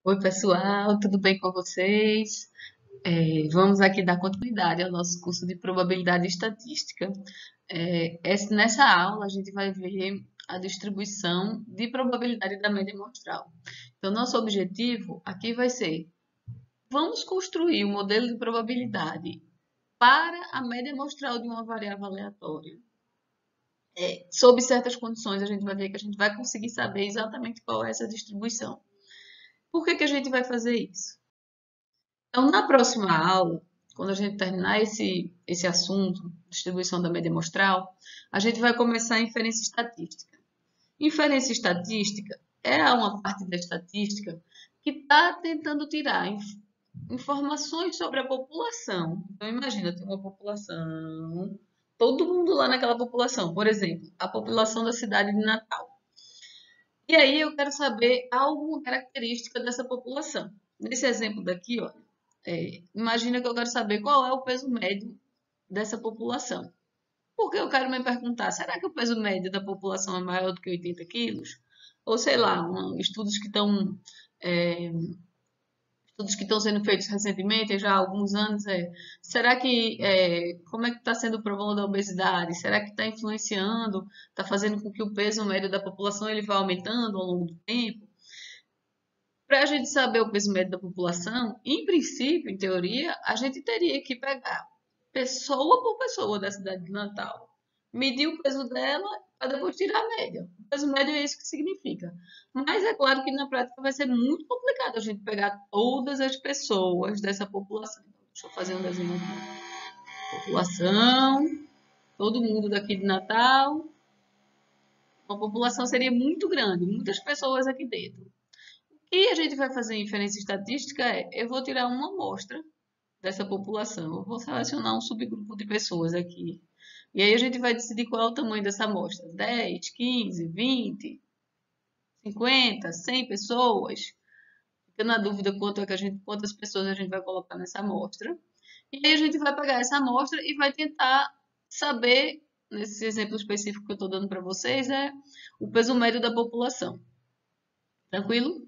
Oi, pessoal, tudo bem com vocês? Vamos aqui dar continuidade ao nosso curso de probabilidade e estatística. Nessa aula, a gente vai ver a distribuição de probabilidade da média amostral. Então, nosso objetivo aqui vai ser: vamos construir um modelo de probabilidade para a média amostral de uma variável aleatória. Sob certas condições, a gente vai ver que a gente vai conseguir saber exatamente qual é essa distribuição. Por que que a gente vai fazer isso? Então, na próxima aula, quando a gente terminar esse assunto, distribuição da média amostral, a gente vai começar a inferência estatística. Inferência estatística é uma parte da estatística que está tentando tirar informações sobre a população. Então, imagina, tem uma população, todo mundo lá naquela população, por exemplo, a população da cidade de Natal. E aí eu quero saber alguma característica dessa população. Nesse exemplo daqui, ó, imagina que eu quero saber qual é o peso médio dessa população. Porque eu quero me perguntar, será que o peso médio da população é maior do que 80 quilos? Ou sei lá, é, estudos que estão sendo feitos recentemente, já há alguns anos, será que, como é que está sendo o problema da obesidade? Será que está influenciando, está fazendo com que o peso médio da população ele vá aumentando ao longo do tempo? Para a gente saber o peso médio da população, em princípio, em teoria, a gente teria que pegar pessoa por pessoa da cidade de Natal, medir o peso dela para depois tirar a média. O peso médio é isso que significa. Mas é claro que na prática vai ser muito complicado a gente pegar todas as pessoas dessa população. Deixa eu fazer um desenho aqui. População, todo mundo daqui de Natal. Uma população seria muito grande, muitas pessoas aqui dentro. E a gente vai fazer inferência estatística eu vou tirar uma amostra dessa população, eu vou selecionar um subgrupo de pessoas aqui. E aí a gente vai decidir qual é o tamanho dessa amostra: 10, 15, 20, 50, 100 pessoas. Fica na dúvida quantas pessoas a gente vai colocar nessa amostra. E aí a gente vai pegar essa amostra e vai tentar saber, nesse exemplo específico que eu estou dando para vocês, o peso médio da população. Tranquilo?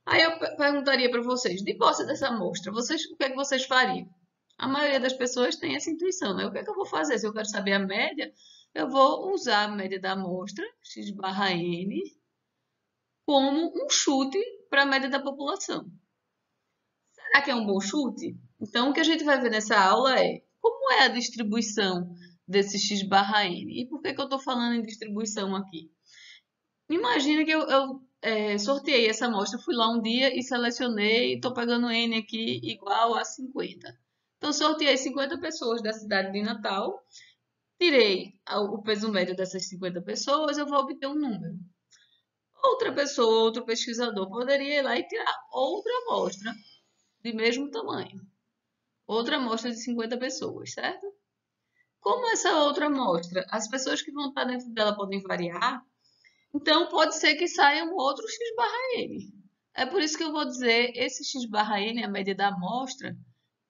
Aí eu perguntaria para vocês, de posse dessa amostra, o que é que vocês fariam? A maioria das pessoas tem essa intuição, né? O que é que eu vou fazer? Se eu quero saber a média, eu vou usar a média da amostra, x barra n, como um chute para a média da população. Será que é um bom chute? Então, o que a gente vai ver nessa aula é como é a distribuição desse x barra n. E por que que eu estou falando em distribuição aqui? Imagina que eu sorteei essa amostra, fui lá um dia e selecionei, estou pegando N aqui igual a 50. Então, sorteei 50 pessoas da cidade de Natal, tirei o peso médio dessas 50 pessoas, eu vou obter um número. Outra pessoa, outro pesquisador, poderia ir lá e tirar outra amostra de mesmo tamanho. Outra amostra de 50 pessoas, certo? Como essa outra amostra, as pessoas que vão estar dentro dela podem variar, então, pode ser que saia um outro x barra n. É por isso que eu vou dizer, esse x barra n, a média da amostra,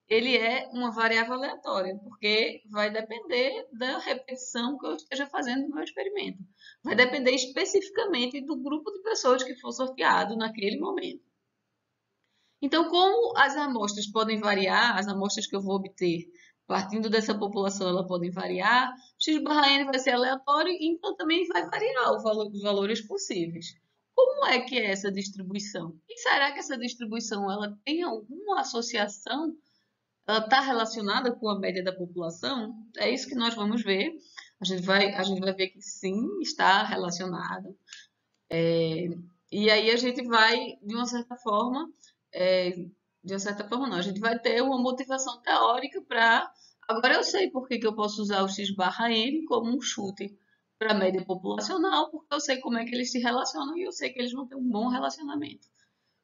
ele é uma variável aleatória, porque vai depender da repetição que eu esteja fazendo no meu experimento. Vai depender especificamente do grupo de pessoas que for sorteado naquele momento. Então, como as amostras podem variar, as amostras que eu vou obter partindo dessa população, elas podem variar, x barra n vai ser aleatório, então também vai variar os valores possíveis. Como é que é essa distribuição? E será que essa distribuição ela tem alguma associação? Ela está relacionada com a média da população? É isso que nós vamos ver. A gente vai ver que sim, está relacionado. E aí a gente vai, de uma certa forma, é, de uma certa forma não, a gente vai ter uma motivação teórica para. Agora eu sei por que que eu posso usar o x barra n como um chute para a média populacional, porque eu sei como é que eles se relacionam e eu sei que eles vão ter um bom relacionamento.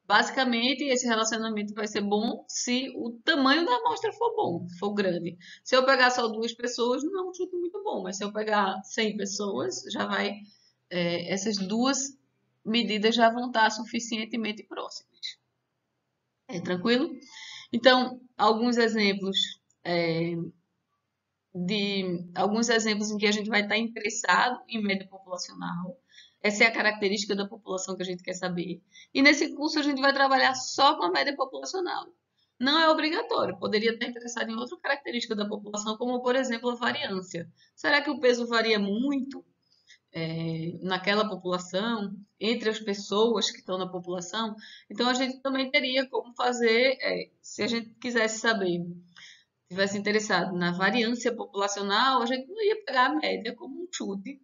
Basicamente, esse relacionamento vai ser bom se o tamanho da amostra for bom, for grande. Se eu pegar só duas pessoas, não é um chute muito bom, mas se eu pegar 100 pessoas, essas duas medidas já vão estar suficientemente próximas. É tranquilo? Então, é, alguns exemplos em que a gente vai estar interessado em média populacional. Essa é a característica da população que a gente quer saber. E nesse curso a gente vai trabalhar só com a média populacional. Não é obrigatório, poderia estar interessado em outra característica da população, como por exemplo a variância. Será que o peso varia muito naquela população, entre as pessoas que estão na população? Então a gente também teria como fazer, se a gente quisesse saber, tivesse interessado na variância populacional, a gente não ia pegar a média como um chute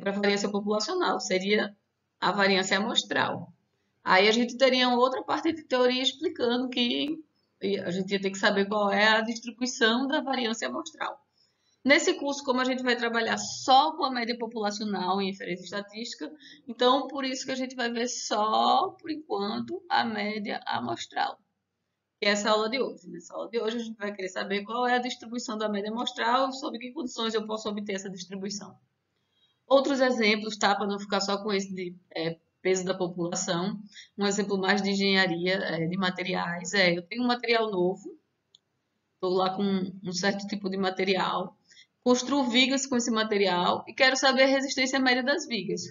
para variância populacional, seria a variância amostral. Aí a gente teria outra parte de teoria explicando que a gente ia ter que saber qual é a distribuição da variância amostral. Nesse curso, como a gente vai trabalhar só com a média populacional em inferência estatística, então por isso que a gente vai ver só, por enquanto, a média amostral. Que é essa aula de hoje. Nessa aula de hoje a gente vai querer saber qual é a distribuição da média amostral, sob que condições eu posso obter essa distribuição. Outros exemplos, tá? Para não ficar só com esse de peso da população. Um exemplo mais de engenharia de materiais. Eu tenho um material novo, estou lá com um certo tipo de material, construo vigas com esse material e quero saber a resistência média das vigas.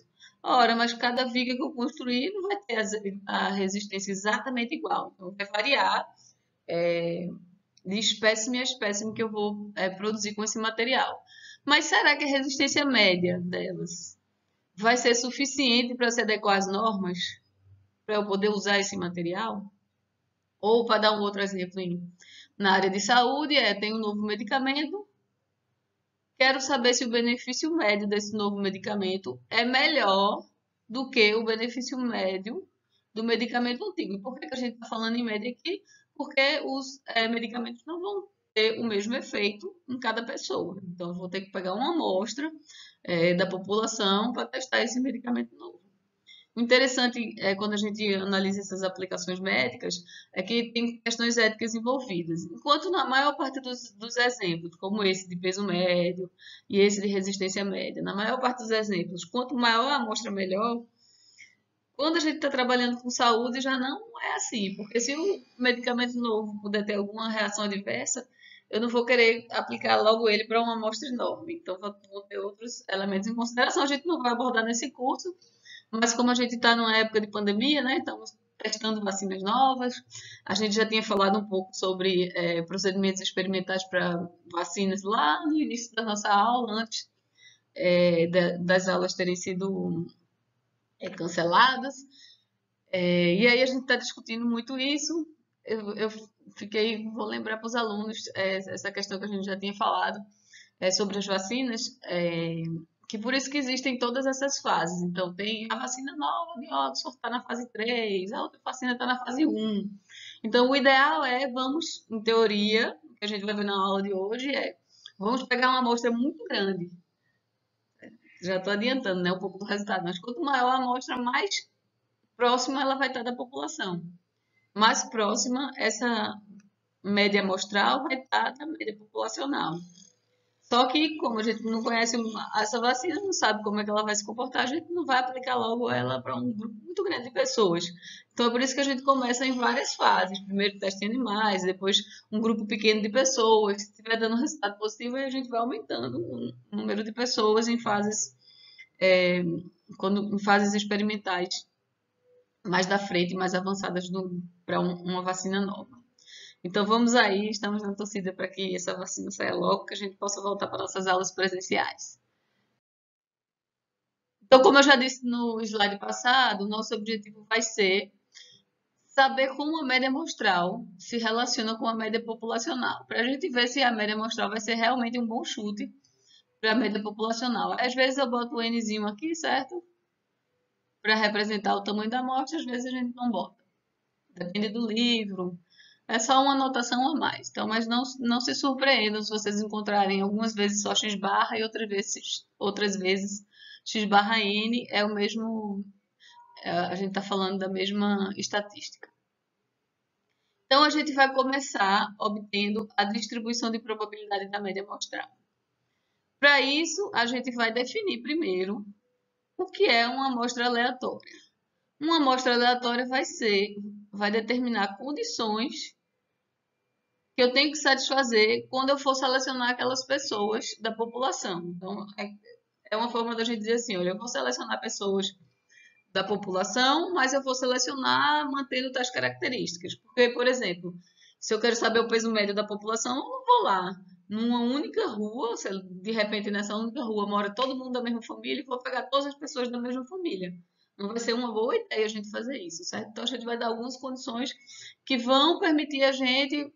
Ora, mas cada viga que eu construir não vai ter a resistência exatamente igual. Então, vai variar de espécime a espécime que eu vou produzir com esse material. Mas será que a resistência média delas vai ser suficiente para se adequar às normas, para eu poder usar esse material? Ou, para dar um outro exemplo, na área de saúde, tem um novo medicamento, quero saber se o benefício médio desse novo medicamento é melhor do que o benefício médio do medicamento antigo. E por que a gente está falando em média aqui? Porque os medicamentos não vão ter o mesmo efeito em cada pessoa. Então, eu vou ter que pegar uma amostra da população para testar esse medicamento novo. O interessante é quando a gente analisa essas aplicações médicas é que tem questões éticas envolvidas. Enquanto na maior parte dos exemplos, como esse de peso médio e esse de resistência média, na maior parte dos exemplos, quanto maior a amostra, melhor. Quando a gente está trabalhando com saúde, já não é assim, porque se o medicamento novo puder ter alguma reação adversa, eu não vou querer aplicar logo ele para uma amostra enorme. Então, vou ter outros elementos em consideração. A gente não vai abordar nesse curso, mas como a gente está numa época de pandemia, né? Estamos testando vacinas novas. A gente já tinha falado um pouco sobre procedimentos experimentais para vacinas lá no início da nossa aula, antes das aulas terem sido canceladas. E aí a gente está discutindo muito isso. Eu vou lembrar para os alunos essa questão que a gente já tinha falado sobre as vacinas, que por isso que existem todas essas fases. Então, tem a vacina nova de Oxford está na fase 3, a outra vacina está na fase 1. Então, o ideal vamos, em teoria, o que a gente vai ver na aula de hoje vamos pegar uma amostra muito grande. Já estou adiantando, né, um pouco do resultado, mas quanto maior a amostra, mais próxima ela vai estar da população. Mais próxima, essa média amostral vai estar da média populacional. Só que, como a gente não conhece essa vacina, não sabe como é que ela vai se comportar, a gente não vai aplicar logo ela para um grupo muito grande de pessoas. Então, é por isso que a gente começa em várias fases. Primeiro teste em animais, depois um grupo pequeno de pessoas. Se estiver dando resultado positivo, aí a gente vai aumentando o número de pessoas em fases, em fases experimentais mais da frente, mais avançadas para uma vacina nova. Então vamos aí, estamos na torcida para que essa vacina saia logo, que a gente possa voltar para nossas aulas presenciais. Então, como eu já disse no slide passado, o nosso objetivo vai ser saber como a média amostral se relaciona com a média populacional, para a gente ver se a média amostral vai ser realmente um bom chute para a média populacional. Às vezes eu boto o Nzinho aqui, certo? Para representar o tamanho da amostra, às vezes a gente não bota. Depende do livro. É só uma anotação a mais. Então, mas não se surpreendam se vocês encontrarem algumas vezes só x barra e outras vezes x barra n é o mesmo. A gente está falando da mesma estatística. Então, a gente vai começar obtendo a distribuição de probabilidade da média amostral. Para isso, a gente vai definir primeiro o que é uma amostra aleatória. Uma amostra aleatória vai determinar condições que eu tenho que satisfazer quando eu for selecionar aquelas pessoas da população. Então, é uma forma da gente dizer assim, olha, eu vou selecionar pessoas da população, mas eu vou selecionar mantendo tais características. Porque, por exemplo, se eu quero saber o peso médio da população, eu não vou lá numa única rua, se de repente nessa única rua mora todo mundo da mesma família, e vou pegar todas as pessoas da mesma família. Não vai ser uma boa ideia a gente fazer isso, certo? Então a gente vai dar algumas condições que vão permitir a gente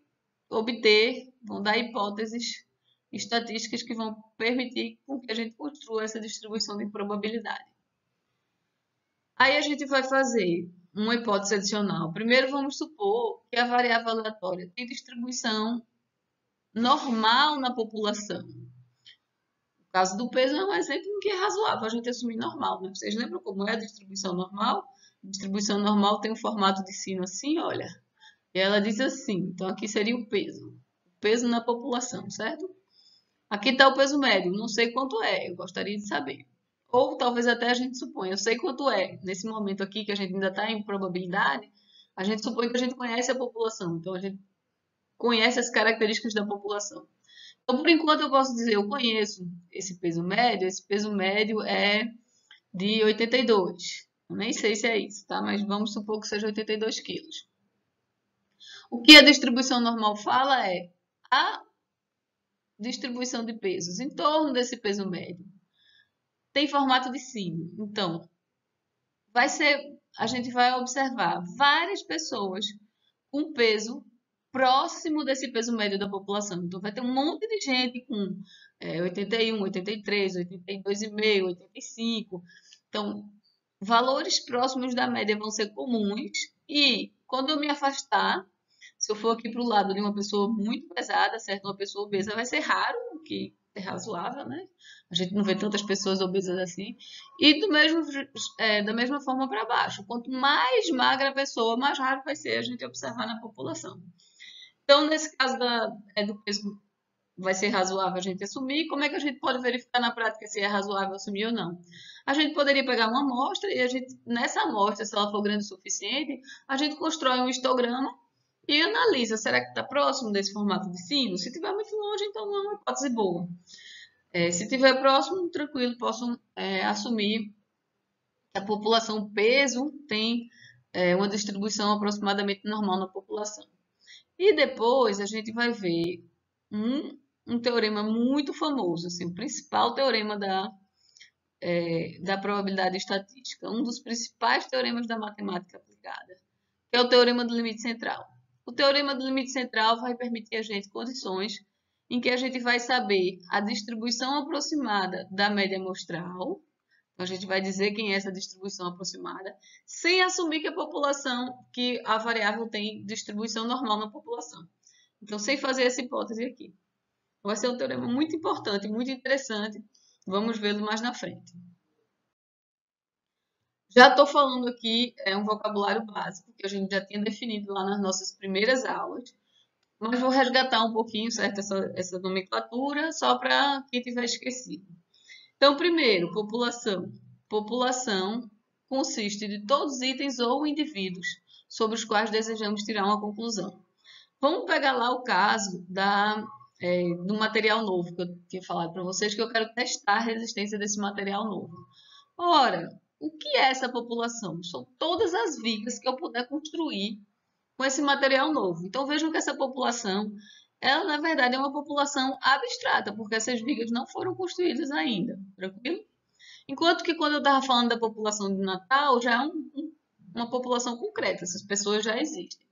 obter, vão dar hipóteses estatísticas que vão permitir que a gente construa essa distribuição de probabilidade. Aí a gente vai fazer uma hipótese adicional. Primeiro, vamos supor que a variável aleatória tem distribuição normal na população. O caso do peso é um exemplo em que é razoável a gente assumir normal, né? Vocês lembram como é a distribuição normal? A distribuição normal tem um formato de sino assim, olha. E ela diz assim, então aqui seria o peso. O peso na população, certo? Aqui está o peso médio, não sei quanto é, eu gostaria de saber. Ou talvez até a gente suponha, eu sei quanto é. Nesse momento aqui que a gente ainda está em probabilidade, a gente supõe que a gente conhece a população. Então a gente conhece as características da população. Então, por enquanto, eu posso dizer, eu conheço esse peso médio é de 82. Eu nem sei se é isso, tá? Mas vamos supor que seja 82 quilos. O que a distribuição normal fala é a distribuição de pesos em torno desse peso médio tem formato de sino. Então, a gente vai observar várias pessoas com peso próximo desse peso médio da população. Então, vai ter um monte de gente com 81, 83, 82,5, 85. Então, valores próximos da média vão ser comuns. E quando eu me afastar, se eu for aqui para o lado de uma pessoa muito pesada, certo? Uma pessoa obesa vai ser raro, o que é razoável, né? A gente não vê tantas pessoas obesas assim. E da mesma forma para baixo. Quanto mais magra a pessoa, mais raro vai ser a gente observar na população. Então, nesse caso do peso, vai ser razoável a gente assumir. Como é que a gente pode verificar na prática se é razoável assumir ou não? A gente poderia pegar uma amostra e nessa amostra, se ela for grande o suficiente, a gente constrói um histograma e analisa, será que está próximo desse formato de sino? Se estiver muito longe, então não é uma hipótese boa. Se estiver próximo, tranquilo, posso assumir que a população peso tem uma distribuição aproximadamente normal na população. E depois a gente vai ver um teorema muito famoso, assim, o principal teorema da probabilidade estatística, um dos principais teoremas da matemática aplicada, que é o teorema do limite central. O teorema do limite central vai permitir a gente condições em que a gente vai saber a distribuição aproximada da média amostral. Então, a gente vai dizer quem é essa distribuição aproximada, sem assumir que a variável tem distribuição normal na população. Então, sem fazer essa hipótese aqui. Vai ser um teorema muito importante, muito interessante. Vamos vê-lo mais na frente. Já estou falando aqui um vocabulário básico, que a gente já tinha definido lá nas nossas primeiras aulas, mas vou resgatar um pouquinho, certo, essa nomenclatura, só para quem tiver esquecido. Então, primeiro, população. População consiste de todos os itens ou indivíduos sobre os quais desejamos tirar uma conclusão. Vamos pegar lá o caso do material novo que eu tinha falado para vocês, que eu quero testar a resistência desse material novo. Ora, o que é essa população? São todas as vigas que eu puder construir com esse material novo. Então, vejam que essa população, ela na verdade é uma população abstrata, porque essas vigas não foram construídas ainda, tranquilo? Enquanto que quando eu estava falando da população de Natal, já é uma população concreta, essas pessoas já existem.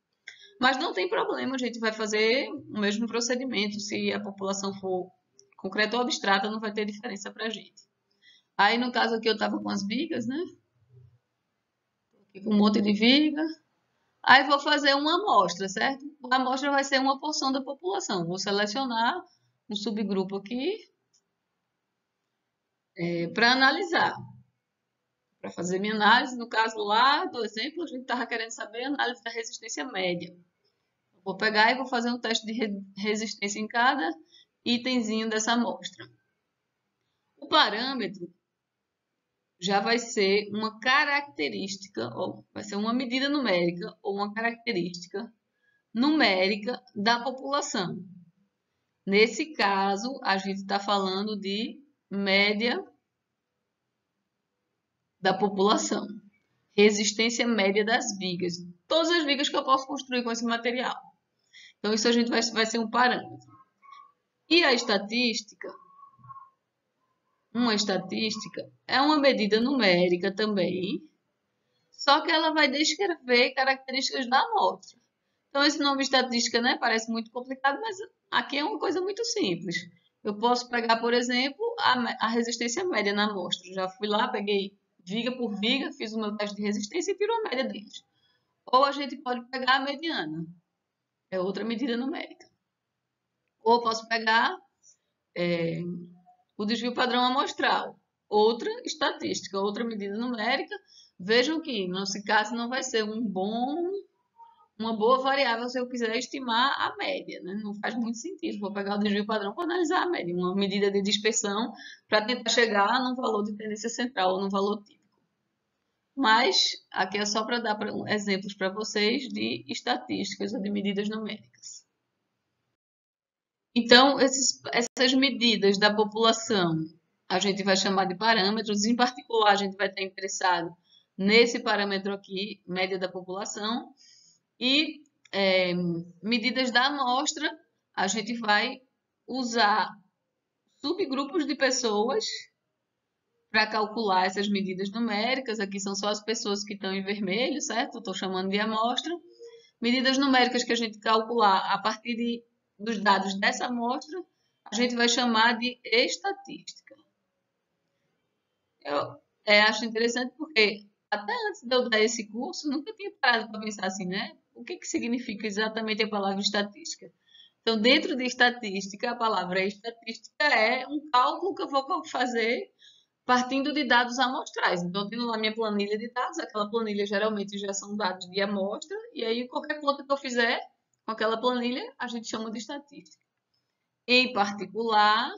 Mas não tem problema, a gente vai fazer o mesmo procedimento, se a população for concreta ou abstrata, não vai ter diferença para a gente. Aí, no caso aqui, eu estava com as vigas, né? Aqui com um monte de viga. Aí, vou fazer uma amostra, certo? A amostra vai ser uma porção da população. Vou selecionar um subgrupo aqui para analisar. Para fazer minha análise, no caso lá do exemplo, a gente estava querendo saber a análise da resistência média. Vou pegar e vou fazer um teste de resistência em cada itemzinho dessa amostra. O parâmetro já vai ser uma característica, ou vai ser uma medida numérica ou uma característica numérica da população. Nesse caso, a gente está falando de média da população. Resistência média das vigas. Todas as vigas que eu posso construir com esse material. Então, isso a gente vai ser um parâmetro. E a estatística, uma estatística é uma medida numérica também, só que ela vai descrever características da amostra. Então, esse nome estatística, né, parece muito complicado, mas aqui é uma coisa muito simples. Eu posso pegar, por exemplo, a resistência média na amostra. Já fui lá, peguei viga por viga, fiz o meu teste de resistência e tirou a média deles. Ou a gente pode pegar a mediana, é outra medida numérica. Ou posso pegar o desvio padrão amostral, outra estatística, outra medida numérica. Vejam que, nesse caso, não vai ser uma boa variável se eu quiser estimar a média, né? Não faz muito sentido. Vou pegar o desvio padrão para analisar a média, uma medida de dispersão para tentar chegar num valor de tendência central ou num valor típico. Mas aqui é só para dar exemplos para vocês de estatísticas ou de medidas numéricas. Então, essas medidas da população a gente vai chamar de parâmetros. Em particular, a gente vai estar interessado nesse parâmetro aqui, média da população. E medidas da amostra, a gente vai usar subgrupos de pessoas para calcular essas medidas numéricas. Aqui são só as pessoas que estão em vermelho, certo? Estou chamando de amostra. Medidas numéricas que a gente calcular a partir dos dados dessa amostra, a gente vai chamar de estatística. Eu acho interessante porque até antes de eu dar esse curso, nunca tinha parado para pensar assim, né? O que significa exatamente a palavra estatística? Então, dentro de estatística, a palavra estatística é um cálculo que eu vou fazer partindo de dados amostrais. Então, eu tenho lá minha planilha de dados, aquela planilha geralmente já são dados de amostra, e aí qualquer conta que eu fizer com aquela planilha, a gente chama de estatística. Em particular,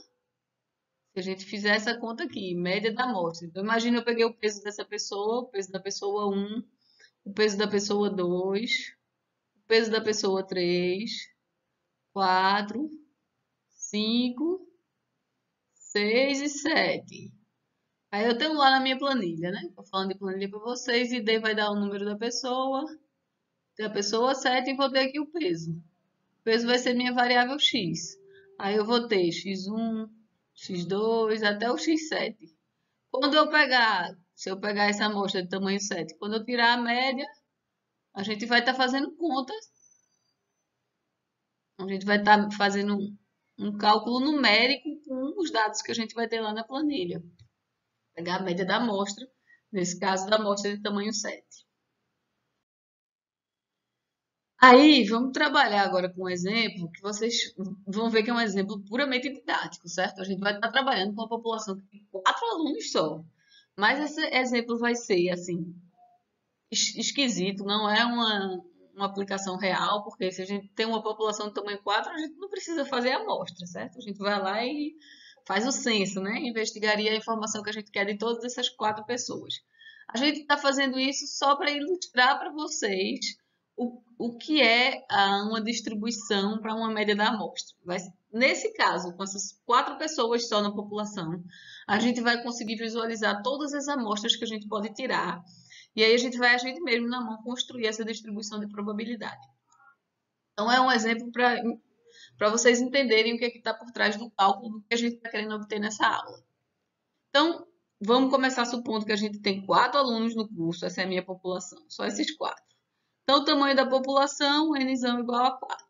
se a gente fizer essa conta aqui, média da amostra. Então, imagina eu peguei o peso dessa pessoa, o peso da pessoa 1, o peso da pessoa 2, o peso da pessoa 3, 4, 5, 6 e 7. Aí eu tenho lá na minha planilha, né? Estou falando de planilha para vocês, e D vai dar o número da pessoa, tem a pessoa 7 e vou ter aqui o peso. O peso vai ser minha variável X. Aí eu vou ter X1, X2 até o X7. Quando eu pegar, se eu pegar essa amostra de tamanho 7, quando eu tirar a média, a gente vai estar fazendo contas. A gente vai estar fazendo um cálculo numérico com os dados que a gente vai ter lá na planilha. Pegar a média da amostra, nesse caso da amostra de tamanho 7. Aí, vamos trabalhar agora com um exemplo que vocês vão ver que é um exemplo puramente didático, certo? A gente vai estar trabalhando com uma população que tem 4 alunos só. Mas esse exemplo vai ser, assim, esquisito, não é uma aplicação real, porque se a gente tem uma população de tamanho 4, a gente não precisa fazer a amostra, certo? A gente vai lá e faz o censo, né? Investigaria a informação que a gente quer de todas essas 4 pessoas. A gente está fazendo isso só para ilustrar para vocês o que é uma distribuição para uma média da amostra. Nesse caso, com essas 4 pessoas só na população, a gente vai conseguir visualizar todas as amostras que a gente pode tirar. E aí a gente mesmo na mão construir essa distribuição de probabilidade. Então é um exemplo para vocês entenderem o que está por trás do cálculo que a gente está querendo obter nessa aula. Então, vamos começar supondo que a gente tem 4 alunos no curso, essa é a minha população, só esses 4. Então, o tamanho da população, Nzão igual a 4.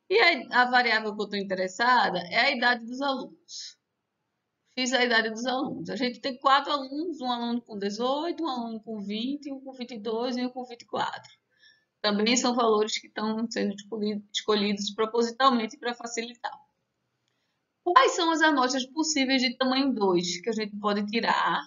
E a variável que eu estou interessada é a idade dos alunos. Fiz a idade dos alunos. A gente tem 4 alunos, um aluno com 18, um aluno com 20, um com 22 e um com 24. Também são valores que estão sendo escolhidos propositalmente para facilitar. Quais são as amostras possíveis de tamanho 2 que a gente pode tirar?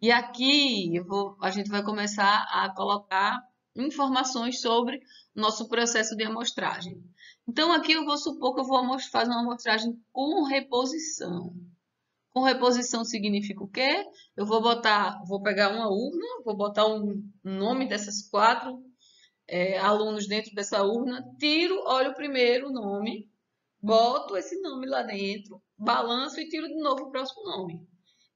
E aqui a gente vai começar a colocar informações sobre o nosso processo de amostragem. Então, aqui eu vou supor que eu vou fazer uma amostragem com reposição. Com reposição significa o quê? Eu vou pegar uma urna, vou botar um nome dessas 4 alunos dentro dessa urna, olho primeiro o nome, boto esse nome lá dentro, balanço e tiro de novo o próximo nome.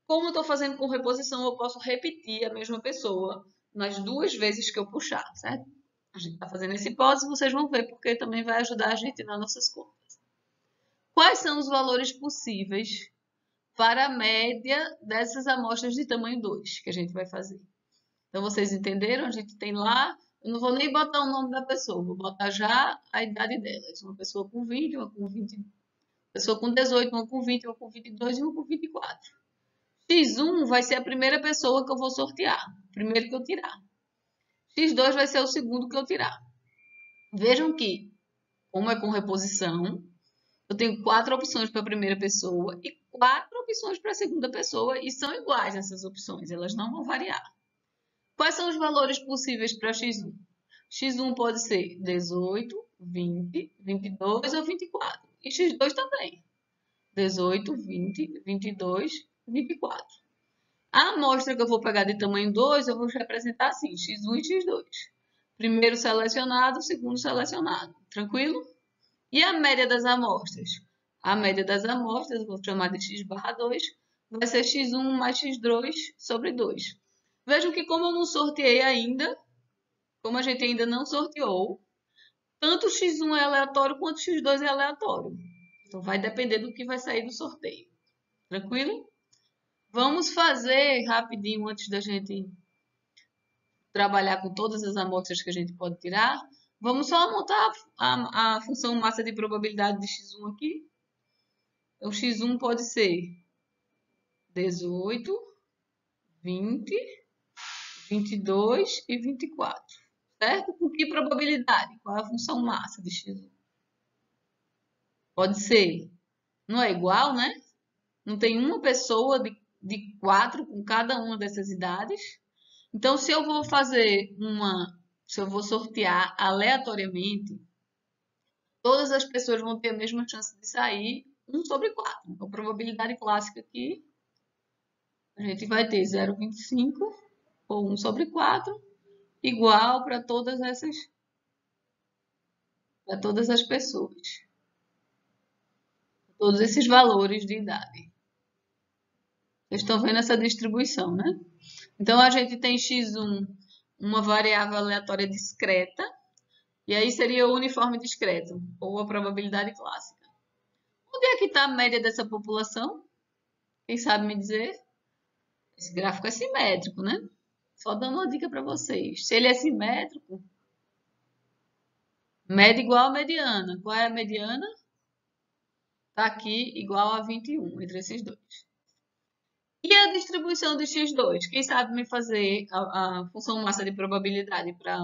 Como eu estou fazendo com reposição, eu posso repetir a mesma pessoa nas 2 vezes que eu puxar, certo? A gente está fazendo essa hipótese, vocês vão ver, porque também vai ajudar a gente nas nossas contas. Quais são os valores possíveis para a média dessas amostras de tamanho 2 que a gente vai fazer? Então, vocês entenderam? A gente tem lá, eu não vou nem botar o nome da pessoa, vou botar já a idade delas. Uma pessoa com 20, uma com 20, uma pessoa com 18, uma com 20, uma com 22 e uma com 24. X1 vai ser a primeira pessoa que eu vou sortear, o primeiro que eu tirar. X2 vai ser o segundo que eu tirar. Vejam que, como é com reposição, eu tenho 4 opções para a primeira pessoa e 4 opções para a segunda pessoa e são iguais essas opções, elas não vão variar. Quais são os valores possíveis para X1? X1 pode ser 18, 20, 22 ou 24. E X2 também. 18, 20, 22, 24. A amostra que eu vou pegar de tamanho 2, eu vou representar assim, X1 e X2. Primeiro selecionado, segundo selecionado. Tranquilo? E a média das amostras? A média das amostras, eu vou chamar de x barra 2, vai ser x1 mais x2 sobre 2. Vejam que como eu não sorteei ainda, como a gente ainda não sorteou, tanto x1 é aleatório quanto x2 é aleatório. Então vai depender do que vai sair do sorteio. Tranquilo? Vamos fazer rapidinho antes da gente trabalhar com todas as amostras que a gente pode tirar. Vamos só montar a função massa de probabilidade de x1 aqui. O x1 pode ser 18, 20, 22 e 24. Certo? Com que probabilidade? Qual é a função massa de x1? Pode ser. Não é igual, né? Não tem uma pessoa de 4 com cada uma dessas idades. Então, se eu vou fazer se eu vou sortear aleatoriamente, todas as pessoas vão ter a mesma chance de sair 1 sobre 4. Então, a probabilidade clássica aqui, a gente vai ter 0,25 ou 1 sobre 4, igual para todas as pessoas. Todos esses valores de idade. Vocês estão vendo essa distribuição, né? Então, a gente tem x1, uma variável aleatória discreta, e aí seria o uniforme discreto, ou a probabilidade clássica. Onde é que está a média dessa população? Quem sabe me dizer? Esse gráfico é simétrico, né? Só dando uma dica para vocês. Se ele é simétrico, média igual a mediana. Qual é a mediana? Está aqui igual a 21 entre esses dois. E a distribuição de x2? Quem sabe me fazer a função massa de probabilidade para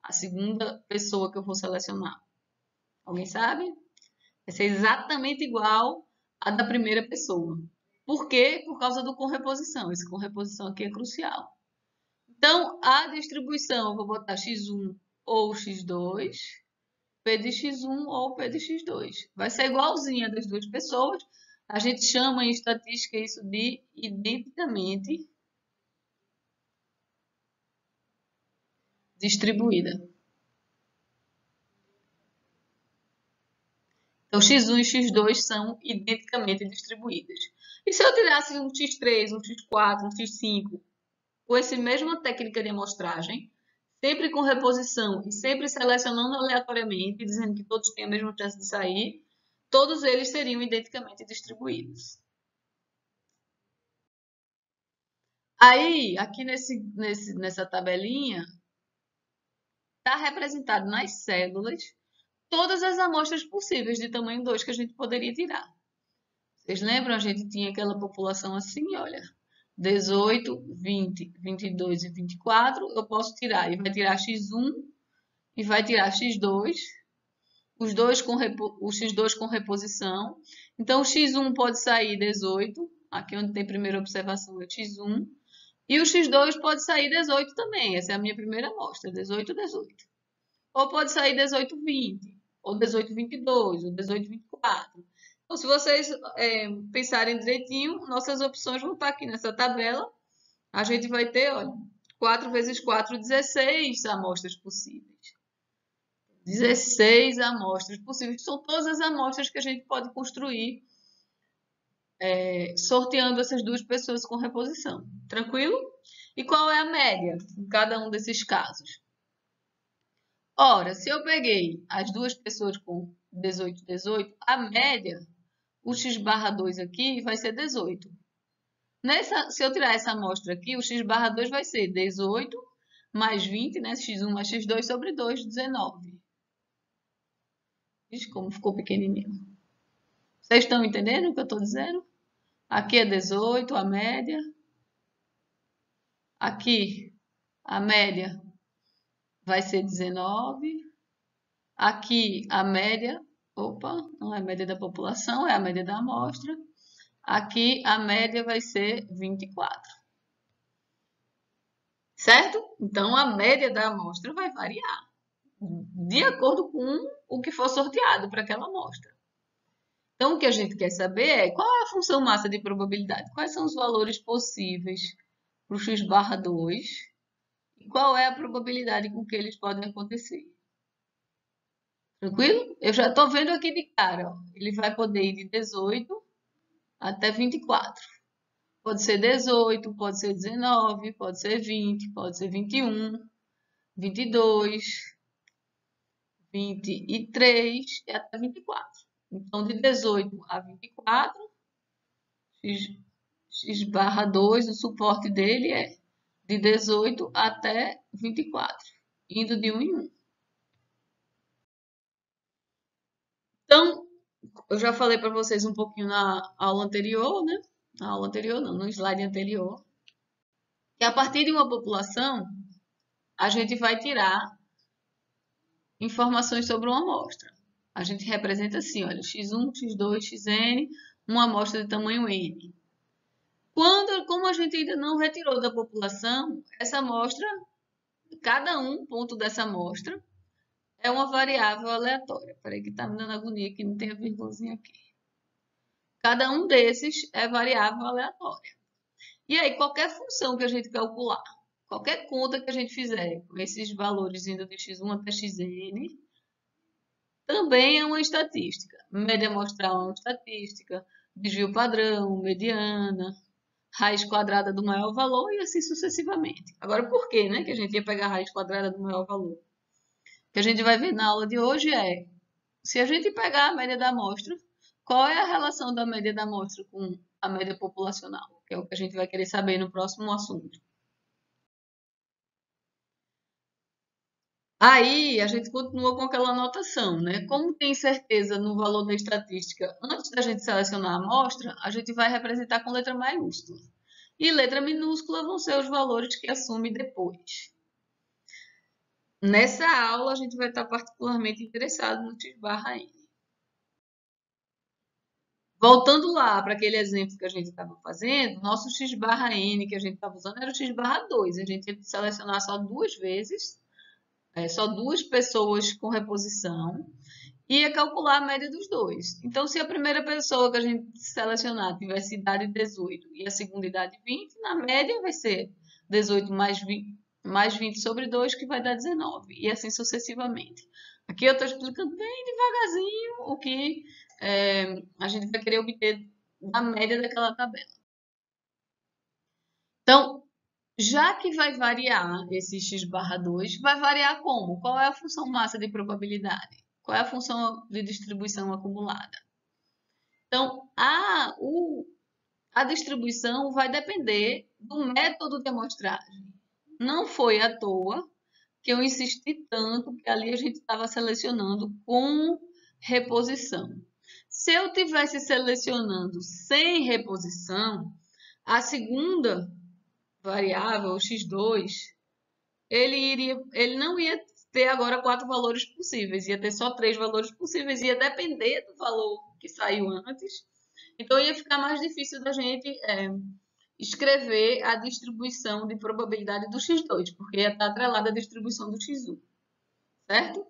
a segunda pessoa que eu vou selecionar? Alguém sabe? Vai ser exatamente igual à da primeira pessoa. Por quê? Por causa do correposição. Esse correposição aqui é crucial. Então, a distribuição, eu vou botar x1 ou x2, p de x1 ou p de x2. Vai ser igualzinha das duas pessoas. A gente chama em estatística isso de identicamente distribuída. Então, x1 e x2 são identicamente distribuídas. E se eu tirasse um x3, um x4, um x5, com essa mesma técnica de amostragem, sempre com reposição e sempre selecionando aleatoriamente, dizendo que todos têm a mesma chance de sair, todos eles seriam identicamente distribuídos. Aí, aqui nessa tabelinha, está representado nas cédulas todas as amostras possíveis de tamanho 2 que a gente poderia tirar. Vocês lembram? A gente tinha aquela população assim, olha, 18, 20, 22 e 24, eu posso tirar. E vai tirar x1 e vai tirar x2, os x2 com reposição. Então, o x1 pode sair 18, aqui onde tem primeira observação é x1, e o x2 pode sair 18 também, essa é a minha primeira amostra, 18, 18. Ou pode sair 18, 20, ou 18, 22, ou 18, 24. Então, se vocês pensarem direitinho, nossas opções vão estar aqui nessa tabela. A gente vai ter, olha, 4 vezes 4, 16 amostras possíveis. 16 amostras possíveis. São todas as amostras que a gente pode construir sorteando essas duas pessoas com reposição. Tranquilo? E qual é a média em cada um desses casos? Ora, se eu peguei as duas pessoas com 18, 18, a média, o x barra 2 aqui vai ser 18. Se eu tirar essa amostra aqui, o x barra 2 vai ser 18 mais 20, né? x1 mais x2 sobre 2, 19. Vixe, como ficou pequenininho. Vocês estão entendendo o que eu estou dizendo? Aqui é 18, a média. Aqui, a média vai ser 19. Aqui, a média, opa, não é a média da população, é a média da amostra. Aqui, a média vai ser 24. Certo? Então, a média da amostra vai variar de acordo com o que for sorteado para aquela amostra. Então, o que a gente quer saber é qual é a função massa de probabilidade, quais são os valores possíveis para o x barra 2 e qual é a probabilidade com que eles podem acontecer. Tranquilo? Eu já estou vendo aqui de cara, ó, ele vai poder ir de 18 até 24. Pode ser 18, pode ser 19, pode ser 20, pode ser 21, 22, 23 e até 24. Então, de 18 a 24, x barra 2, o suporte dele é de 18 até 24, indo de 1 em 1. Então, eu já falei para vocês um pouquinho na aula anterior, né? Na aula anterior não, no slide anterior. Que a partir de uma população, a gente vai tirar informações sobre uma amostra. A gente representa assim, olha, x1, x2, xn, uma amostra de tamanho n. Como a gente ainda não retirou da população, essa amostra, cada ponto dessa amostra é uma variável aleatória. Peraí que tá me dando agonia que não tem a vírgulazinha aqui. Cada um desses é variável aleatória. E aí, qualquer função que a gente calcular, qualquer conta que a gente fizer com esses valores indo de x1 até xn, também é uma estatística. Média amostral é uma estatística, desvio padrão, mediana, raiz quadrada do maior valor e assim sucessivamente. Agora, por que, né, que a gente ia pegar a raiz quadrada do maior valor? O que a gente vai ver na aula de hoje é, se a gente pegar a média da amostra, qual é a relação da média da amostra com a média populacional? Que é o que a gente vai querer saber no próximo assunto. Aí, a gente continua com aquela anotação, né? Como tem certeza no valor da estatística antes da gente selecionar a amostra, a gente vai representar com letra maiúscula. E letra minúscula vão ser os valores que assume depois. Nessa aula, a gente vai estar particularmente interessado no x barra n. Voltando lá para aquele exemplo que a gente estava fazendo, nosso x barra n que a gente estava usando era o x barra 2. A gente ia selecionar só duas vezes, só duas pessoas com reposição, e ia calcular a média dos dois. Então, se a primeira pessoa que a gente selecionar tivesse idade 18 e a segunda idade 20, na média vai ser 18 mais 20 sobre 2, que vai dar 19, e assim sucessivamente. Aqui eu estou explicando bem devagarzinho o que a gente vai querer obter da média daquela tabela. Então, já que vai variar esse x barra 2, vai variar como? Qual é a função massa de probabilidade? Qual é a função de distribuição acumulada? Então, a distribuição vai depender do método de amostragem. Não foi à toa que eu insisti tanto que ali a gente estava selecionando com reposição. Se eu tivesse selecionando sem reposição, a segunda variável, o x2, ele não ia ter agora 4 valores possíveis, ia ter só 3 valores possíveis, ia depender do valor que saiu antes. Então, ia ficar mais difícil da gente escrever a distribuição de probabilidade do x2, porque ia estar atrelada à distribuição do x1, certo?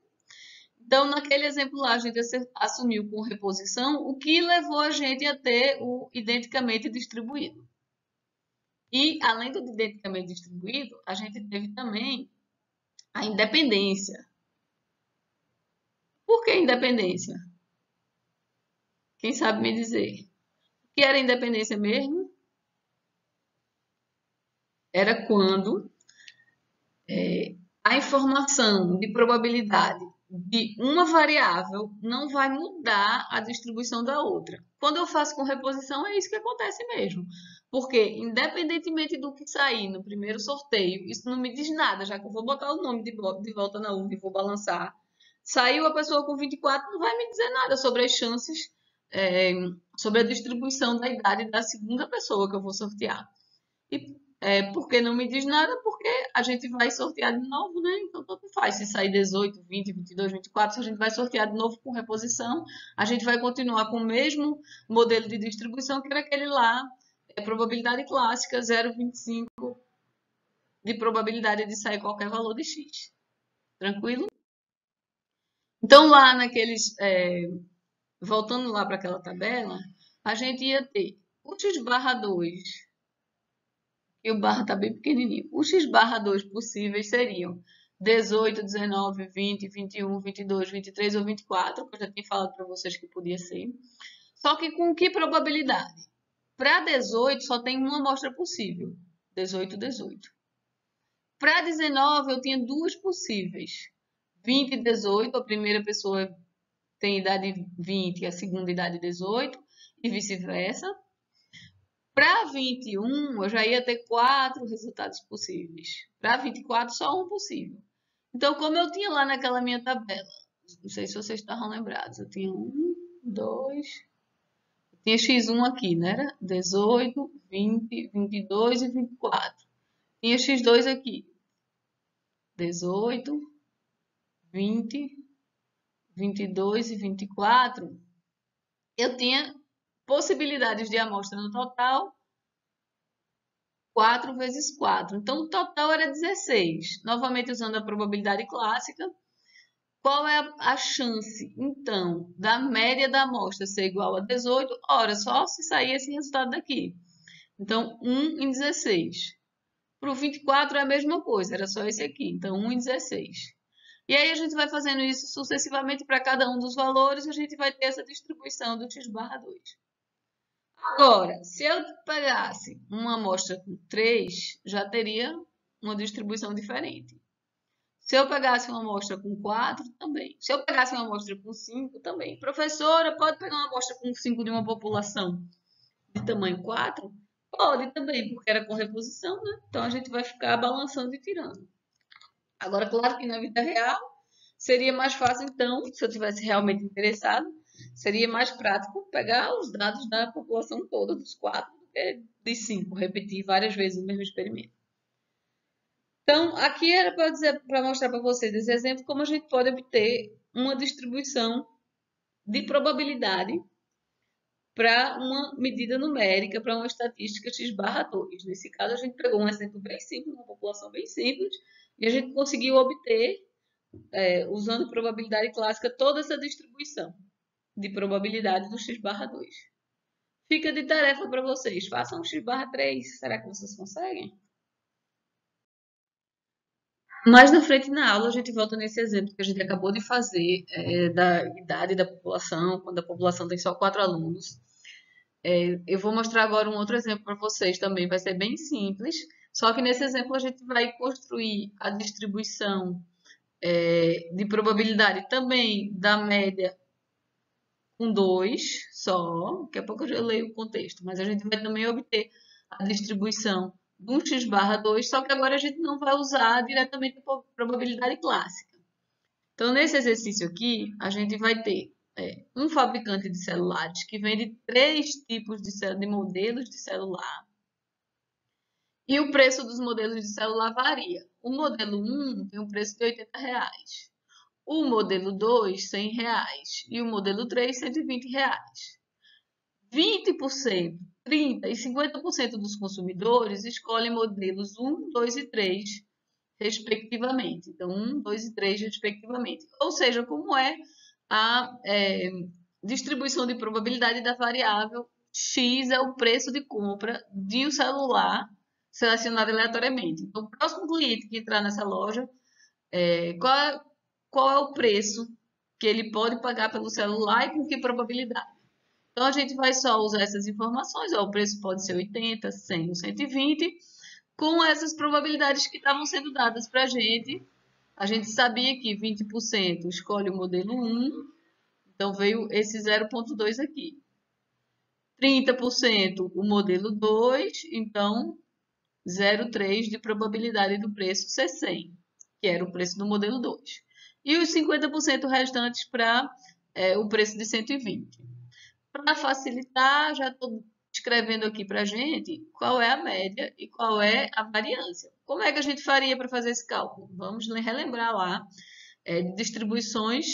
Então, naquele exemplo lá, a gente assumiu com reposição, o que levou a gente a ter o identicamente distribuído. E, além do identicamente distribuído, a gente teve também a independência. Por que independência? Quem sabe me dizer? que era independência mesmo? Era quando a informação de probabilidade de uma variável não vai mudar a distribuição da outra. Quando eu faço com reposição, é isso que acontece mesmo. Porque, independentemente do que sair no primeiro sorteio, isso não me diz nada, já que eu vou botar o nome de volta na urna e vou balançar. Saiu a pessoa com 24, não vai me dizer nada sobre as chances, sobre a distribuição da idade da segunda pessoa que eu vou sortear. E por que não me diz nada? Porque a gente vai sortear de novo, né? Então, tanto faz. Se sair 18, 20, 22, 24, se a gente vai sortear de novo com reposição, a gente vai continuar com o mesmo modelo de distribuição que era aquele lá, probabilidade clássica, 0,25 de probabilidade de sair qualquer valor de x. Tranquilo? Então, lá naqueles... voltando lá para aquela tabela, a gente ia ter o x barra 2 e o barra está bem pequenininho. Os x barra 2 possíveis seriam 18, 19, 20, 21, 22, 23 ou 24, que eu já tinha falado para vocês que podia ser. Só que com que probabilidade? Para 18 só tem uma amostra possível, 18, 18. Para 19 eu tinha duas possíveis, 20 e 18, a primeira pessoa tem idade 20 e a segunda idade 18, e vice-versa. Para 21, eu já ia ter 4 resultados possíveis. Para 24, só um possível. Então, como eu tinha lá naquela minha tabela, não sei se vocês estavam lembrados, eu tinha 1, 2, tinha x1 aqui, né? Era 18, 20, 22 e 24. Tinha x2 aqui, 18, 20, 22 e 24. Eu tinha possibilidades de amostra no total 4 vezes 4. Então, o total era 16. Novamente, usando a probabilidade clássica. Qual é a chance, então, da média da amostra ser igual a 18? Ora, só se sair esse resultado daqui. Então, 1 em 16. Para o 24 é a mesma coisa, era só esse aqui. Então, 1 em 16. E aí, a gente vai fazendo isso sucessivamente para cada um dos valores, e a gente vai ter essa distribuição do x barra 2. Agora, se eu pegasse uma amostra com 3, já teria uma distribuição diferente. Se eu pegasse uma amostra com 4, também. Se eu pegasse uma amostra com 5, também. Professora, pode pegar uma amostra com 5 de uma população de tamanho 4? Pode também, porque era com reposição, né? Então, a gente vai ficar balançando e tirando. Agora, claro que na vida real, seria mais fácil, então, se eu tivesse realmente interessado, seria mais prático pegar os dados da população toda, dos 4, do que de 5, repetir várias vezes o mesmo experimento. Então, aqui era para mostrar para vocês esse exemplo, como a gente pode obter uma distribuição de probabilidade para uma medida numérica, para uma estatística x barra 2. Nesse caso, a gente pegou um exemplo bem simples, uma população bem simples, e a gente conseguiu obter, usando probabilidade clássica, toda essa distribuição de probabilidade do x barra 2. Fica de tarefa para vocês, façam x barra 3. Será que vocês conseguem? Mais na frente na aula a gente volta nesse exemplo que a gente acabou de fazer da idade da população, quando a população tem só 4 alunos. Eu vou mostrar agora um outro exemplo para vocês também, vai ser bem simples, só que nesse exemplo a gente vai construir a distribuição de probabilidade também da média com 2 só, daqui a pouco eu leio o contexto, mas a gente vai também obter a distribuição do x barra 2, só que agora a gente não vai usar diretamente a probabilidade clássica. Então, nesse exercício aqui, a gente vai ter um fabricante de celulares que vende 3 tipos de modelos de celular. E o preço dos modelos de celular varia. O modelo 1 tem um preço de R$80. O modelo 2, R$100. E o modelo 3, R$120. 20%, 30% e 50% dos consumidores escolhem modelos 1, 2 e 3, respectivamente. Então, 1, 2 e 3, respectivamente. Ou seja, como é a distribuição de probabilidade da variável x é o preço de compra de um celular selecionado aleatoriamente. Então, o próximo cliente que entrar nessa loja, qual é o preço que ele pode pagar pelo celular e com que probabilidade? Então, a gente vai só usar essas informações, ó, o preço pode ser 80, 100 ou 120, com essas probabilidades que estavam sendo dadas para a gente. A gente sabia que 20% escolhe o modelo 1, então veio esse 0,2 aqui. 30% o modelo 2, então 0,3 de probabilidade do preço ser 100, que era o preço do modelo 2. E os 50% restantes para o preço de 120. Para facilitar, já estou escrevendo aqui para a gente qual é a média e qual é a variância. Como é que a gente faria para fazer esse cálculo? Vamos relembrar lá distribuições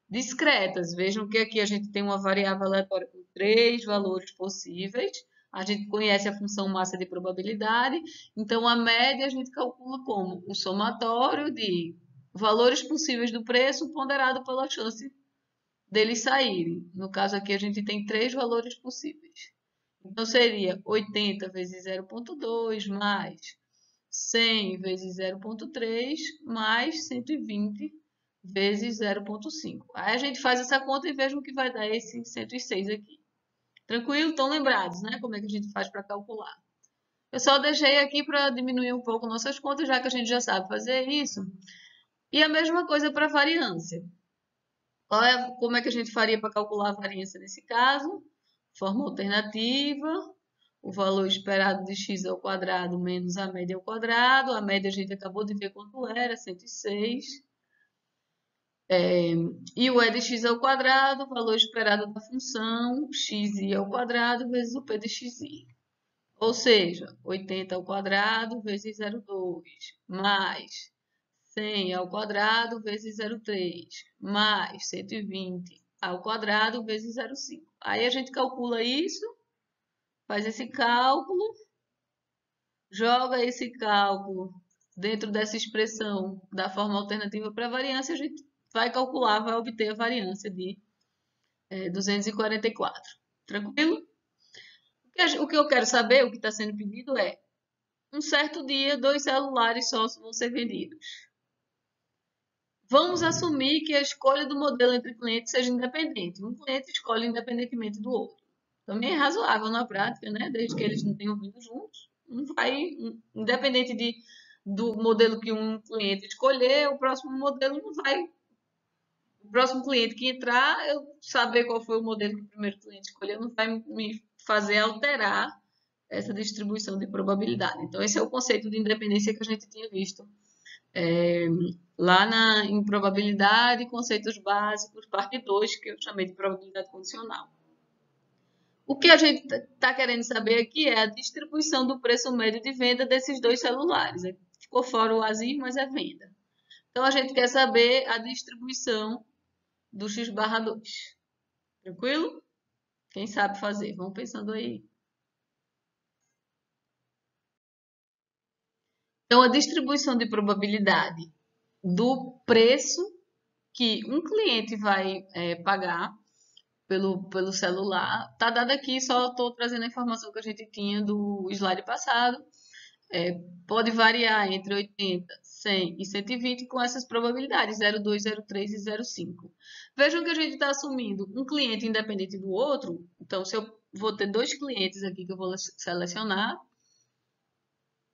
discretas. Vejam que aqui a gente tem uma variável aleatória com 3 valores possíveis. A gente conhece a função massa de probabilidade. Então, a média a gente calcula como o somatório de valores possíveis do preço ponderado pela chance deles saírem. No caso aqui, a gente tem 3 valores possíveis. Então, seria 80 vezes 0,2 mais 100 vezes 0,3 mais 120 vezes 0,5. Aí a gente faz essa conta e veja o que vai dar esse 106 aqui. Tranquilo? Estão lembrados, né? Como é que a gente faz para calcular. Eu só deixei aqui para diminuir um pouco nossas contas, já que a gente já sabe fazer isso. E a mesma coisa para variância. Como é que a gente faria para calcular a variância nesse caso? Forma alternativa, o valor esperado de x ao quadrado menos a média ao quadrado. A média a gente acabou de ver quanto era, 106. E o e de x ao quadrado, o valor esperado da função, xi ao quadrado vezes o p de xi. Ou seja, 80 ao quadrado vezes 0,2, mais 100 ao quadrado vezes 0,3, mais 120 ao quadrado vezes 0,5. Aí a gente calcula isso, faz esse cálculo, joga esse cálculo dentro dessa expressão da forma alternativa para a variância, a gente vai calcular, vai obter a variância de 244. Tranquilo? O que eu quero saber, o que está sendo pedido é, um certo dia, 2 celulares só vão ser vendidos. Vamos assumir que a escolha do modelo entre clientes seja independente. Um cliente escolhe independentemente do outro. Também é razoável na prática, né? Desde que eles não tenham vindo juntos. Não vai, independente do modelo que um cliente escolher, o próximo modelo não vai. O próximo cliente que entrar, eu saber qual foi o modelo que o primeiro cliente escolheu, não vai me fazer alterar essa distribuição de probabilidade. Então, esse é o conceito de independência que a gente tinha visto lá em probabilidade e conceitos básicos, parte 2, que eu chamei de probabilidade condicional. O que a gente está querendo saber aqui é a distribuição do preço médio de venda desses 2 celulares. Ficou fora o azinho, mas é venda. Então, a gente quer saber a distribuição do x/2. Tranquilo? Quem sabe fazer? Vão pensando aí. Então, a distribuição de probabilidade do preço que um cliente vai pagar pelo celular está dada aqui, só estou trazendo a informação que a gente tinha do slide passado. Pode variar entre 80, 100 e 120 com essas probabilidades, 0,2, 0,3 e 0,5. Vejam que a gente está assumindo um cliente independente do outro. Então, se eu vou ter 2 clientes aqui que eu vou selecionar,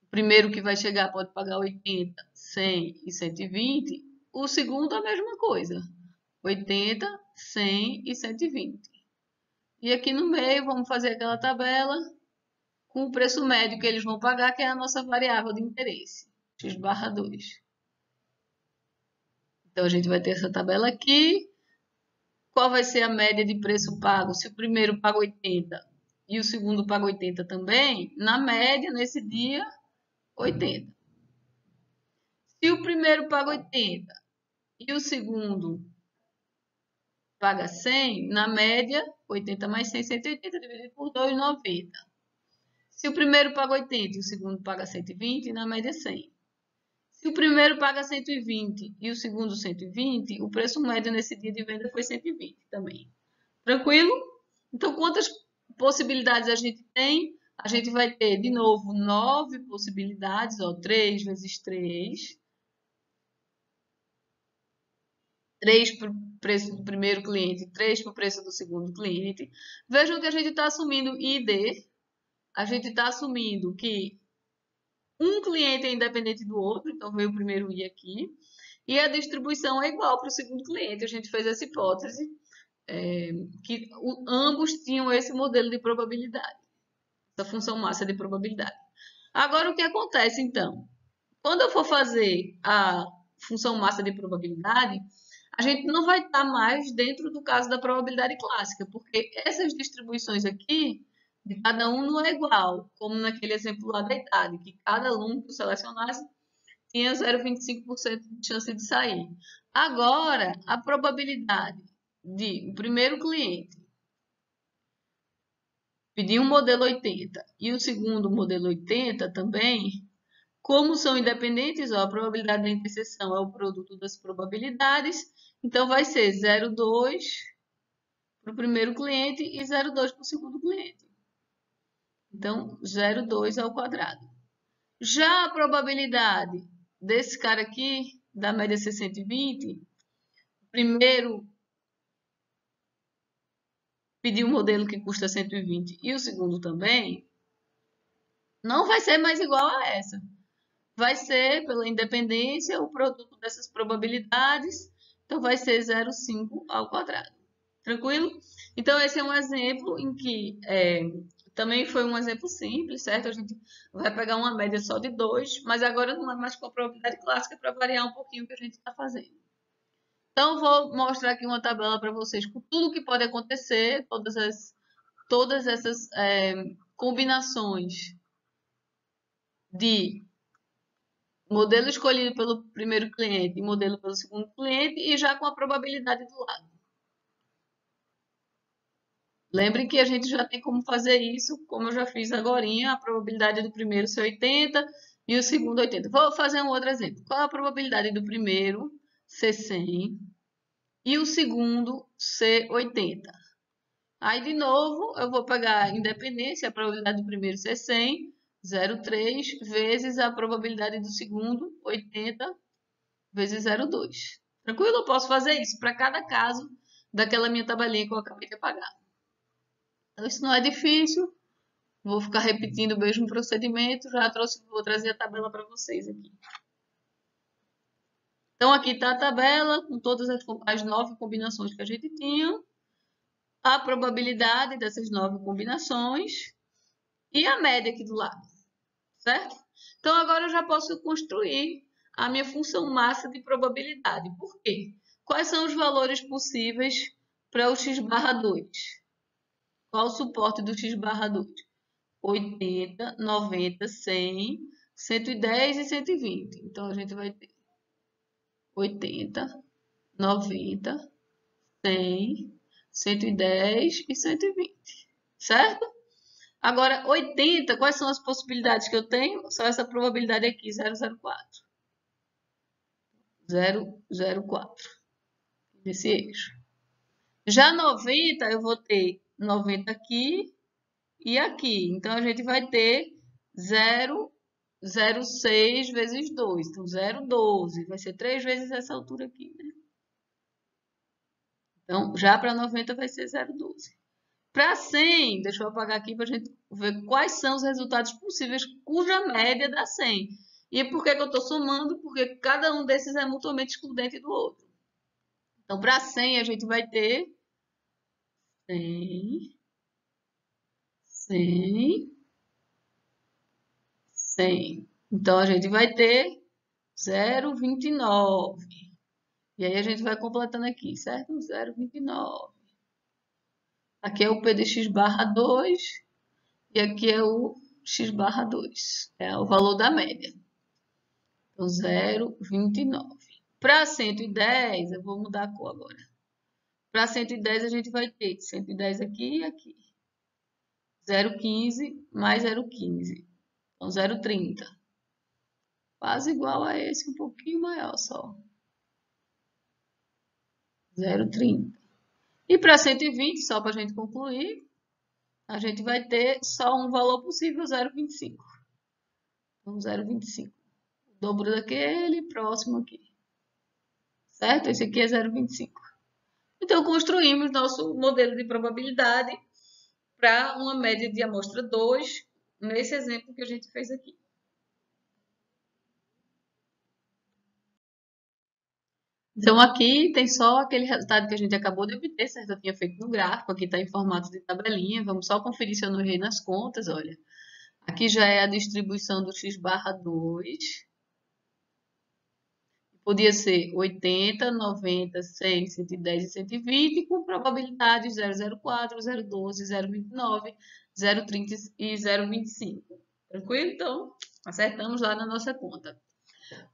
o primeiro que vai chegar pode pagar 80, 100 e 120. O segundo, a mesma coisa. 80, 100 e 120. E aqui no meio, vamos fazer aquela tabela com o preço médio que eles vão pagar, que é a nossa variável de interesse, x/2. Então, a gente vai ter essa tabela aqui. Qual vai ser a média de preço pago? Se o primeiro paga 80 e o segundo paga 80 também, na média, nesse dia, 80. Se o primeiro paga 80 e o segundo paga 100, na média, 80 mais 100, 180 dividido por 2, 90. Se o primeiro paga 80 e o segundo paga 120, na média 100. Se o primeiro paga 120 e o segundo 120, o preço médio nesse dia de venda foi 120 também. Tranquilo? Então, quantas possibilidades a gente tem? A gente vai ter, de novo, 9 possibilidades, ó, 3 vezes 3. 3 para o preço do primeiro cliente, 3 para o preço do segundo cliente. Vejam que a gente está assumindo ID, a gente está assumindo que um cliente é independente do outro, então veio o primeiro I aqui, e a distribuição é igual para o segundo cliente. A gente fez essa hipótese, que ambos tinham esse modelo de probabilidade, essa função massa de probabilidade. Agora, o que acontece, então? Quando eu for fazer a função massa de probabilidade, a gente não vai estar mais dentro do caso da probabilidade clássica, porque essas distribuições aqui, de cada um não é igual, como naquele exemplo lá da idade, que cada aluno que eu selecionasse tinha 0,25% de chance de sair. Agora, a probabilidade de o primeiro cliente pedir um modelo 80 e o segundo modelo 80 também, como são independentes, ó, a probabilidade da interseção é o produto das probabilidades, então vai ser 0,2 para o primeiro cliente e 0,2 para o segundo cliente. Então, 0,2 ao quadrado. Já a probabilidade desse cara aqui, da média ser 120, primeiro pedir um modelo que custa 120 e o segundo também, não vai ser mais igual a essa. Vai ser, pela independência, o produto dessas probabilidades, então vai ser 0,5 ao quadrado. Tranquilo? Então, esse é um exemplo em que também foi um exemplo simples, certo? A gente vai pegar uma média só de 2, mas agora não é mais com a probabilidade clássica para variar um pouquinho o que a gente está fazendo. Então, vou mostrar aqui uma tabela para vocês com tudo que pode acontecer, todas essas combinações de modelo escolhido pelo primeiro cliente e modelo pelo segundo cliente e já com a probabilidade do lado. Lembre que a gente já tem como fazer isso, como eu já fiz agora, a probabilidade do primeiro ser 80 e o segundo 80. Vou fazer um outro exemplo. Qual a probabilidade do primeiro ser 100 e o segundo ser 80? Aí, de novo, eu vou pegar a independência, a probabilidade do primeiro ser 100, 0,3, vezes a probabilidade do segundo, 80, vezes 0,2. Tranquilo? Eu posso fazer isso para cada caso daquela minha tabelinha que eu acabei de apagar. Então, isso não é difícil. Vou ficar repetindo o mesmo procedimento. Vou trazer a tabela para vocês aqui. Então, aqui está a tabela com todas as 9 combinações que a gente tinha. A probabilidade dessas 9 combinações. E a média aqui do lado. Certo? Então, agora eu já posso construir a minha função massa de probabilidade. Por quê? Quais são os valores possíveis para o x barra 2? Qual o suporte do x barra 2? 80, 90, 100, 110 e 120. Então, a gente vai ter 80, 90, 100, 110 e 120. Certo? Agora, 80, quais são as possibilidades que eu tenho? Só essa probabilidade aqui, 004. 004. Nesse eixo. Já 90, eu vou ter 90 aqui e aqui. Então, a gente vai ter 0,06 vezes 2. Então, 0,12. Vai ser 3 vezes essa altura aqui, né? Então, já para 90 vai ser 0,12. Para 100, deixa eu apagar aqui para a gente ver quais são os resultados possíveis cuja média dá 100. E por que eu estou somando? Porque cada um desses é mutuamente excludente do outro. Então, para 100, a gente vai ter 100, 100, 100. Então, a gente vai ter 0,29. E aí, a gente vai completando aqui, certo? 0,29. Aqui é o P de x barra 2 e aqui é o x barra 2. É o valor da média. Então, 0,29. Para 110, eu vou mudar a cor agora. Para 110, a gente vai ter 110 aqui e aqui. 0,15 mais 0,15. Então, 0,30. Quase igual a esse, um pouquinho maior só. 0,30. E para 120, só para a gente concluir, a gente vai ter só um valor possível, 0,25. Então, 0,25. O dobro daquele, próximo aqui. certo? Esse aqui é 0,25. Então, construímos nosso modelo de probabilidade para uma média de amostra 2, nesse exemplo que a gente fez aqui. Então, aqui tem só aquele resultado que a gente acabou de obter, certo? Eu tinha feito no gráfico, aqui está em formato de tabelinha. Vamos só conferir se eu não errei nas contas, olha. Aqui já é a distribuição do x barra 2. Podia ser 80, 90, 100, 110 e 120, com probabilidades 0,04, 0,12, 0,29, 0,30 e 0,25. Tranquilo? Então, acertamos lá na nossa conta.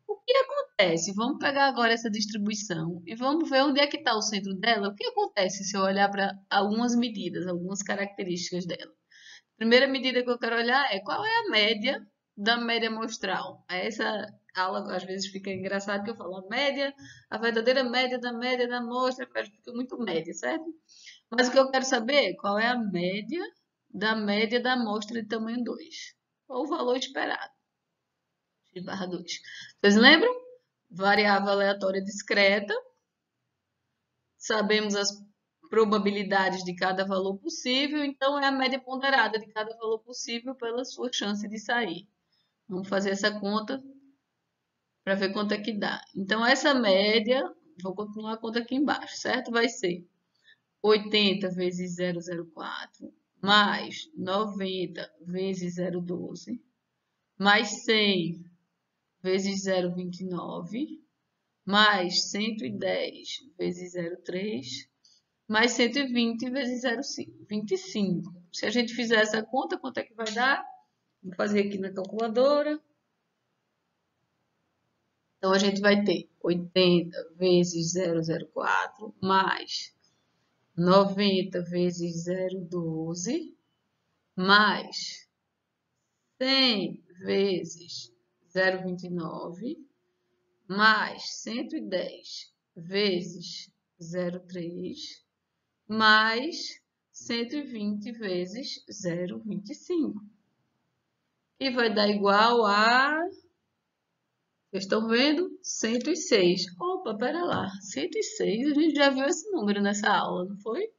O que acontece? Vamos pegar agora essa distribuição e vamos ver onde é que está o centro dela. O que acontece se eu olhar para algumas medidas, algumas características dela? A primeira medida que eu quero olhar é qual é a média da média amostral. Essa aula às vezes fica engraçado que eu falo a verdadeira média da amostra, fica muito média, certo? Mas o que eu quero saber é qual é a média da amostra de tamanho 2, ou o valor esperado, x barra 2. Vocês lembram? Variável aleatória discreta. Sabemos as probabilidades de cada valor possível, então é a média ponderada de cada valor possível pela sua chance de sair. Vamos fazer essa conta para ver quanto é que dá. Então, essa média, vou continuar a conta aqui embaixo, certo? Vai ser 80 vezes 0,04, mais 90 vezes 0,12, mais 100 vezes 0,29, mais 110 vezes 0,3, mais 120 vezes 0,5, 25. Se a gente fizer essa conta, quanto é que vai dar? Vou fazer aqui na calculadora. Então, a gente vai ter 80 vezes 0,04 mais 90 vezes 0,12 mais 100 vezes 0,29 mais 110 vezes 0,3 mais 120 vezes 0,25. E vai dar igual a... Vocês estão vendo? 106. Opa, pera lá. 106, a gente já viu esse número nessa aula, não foi?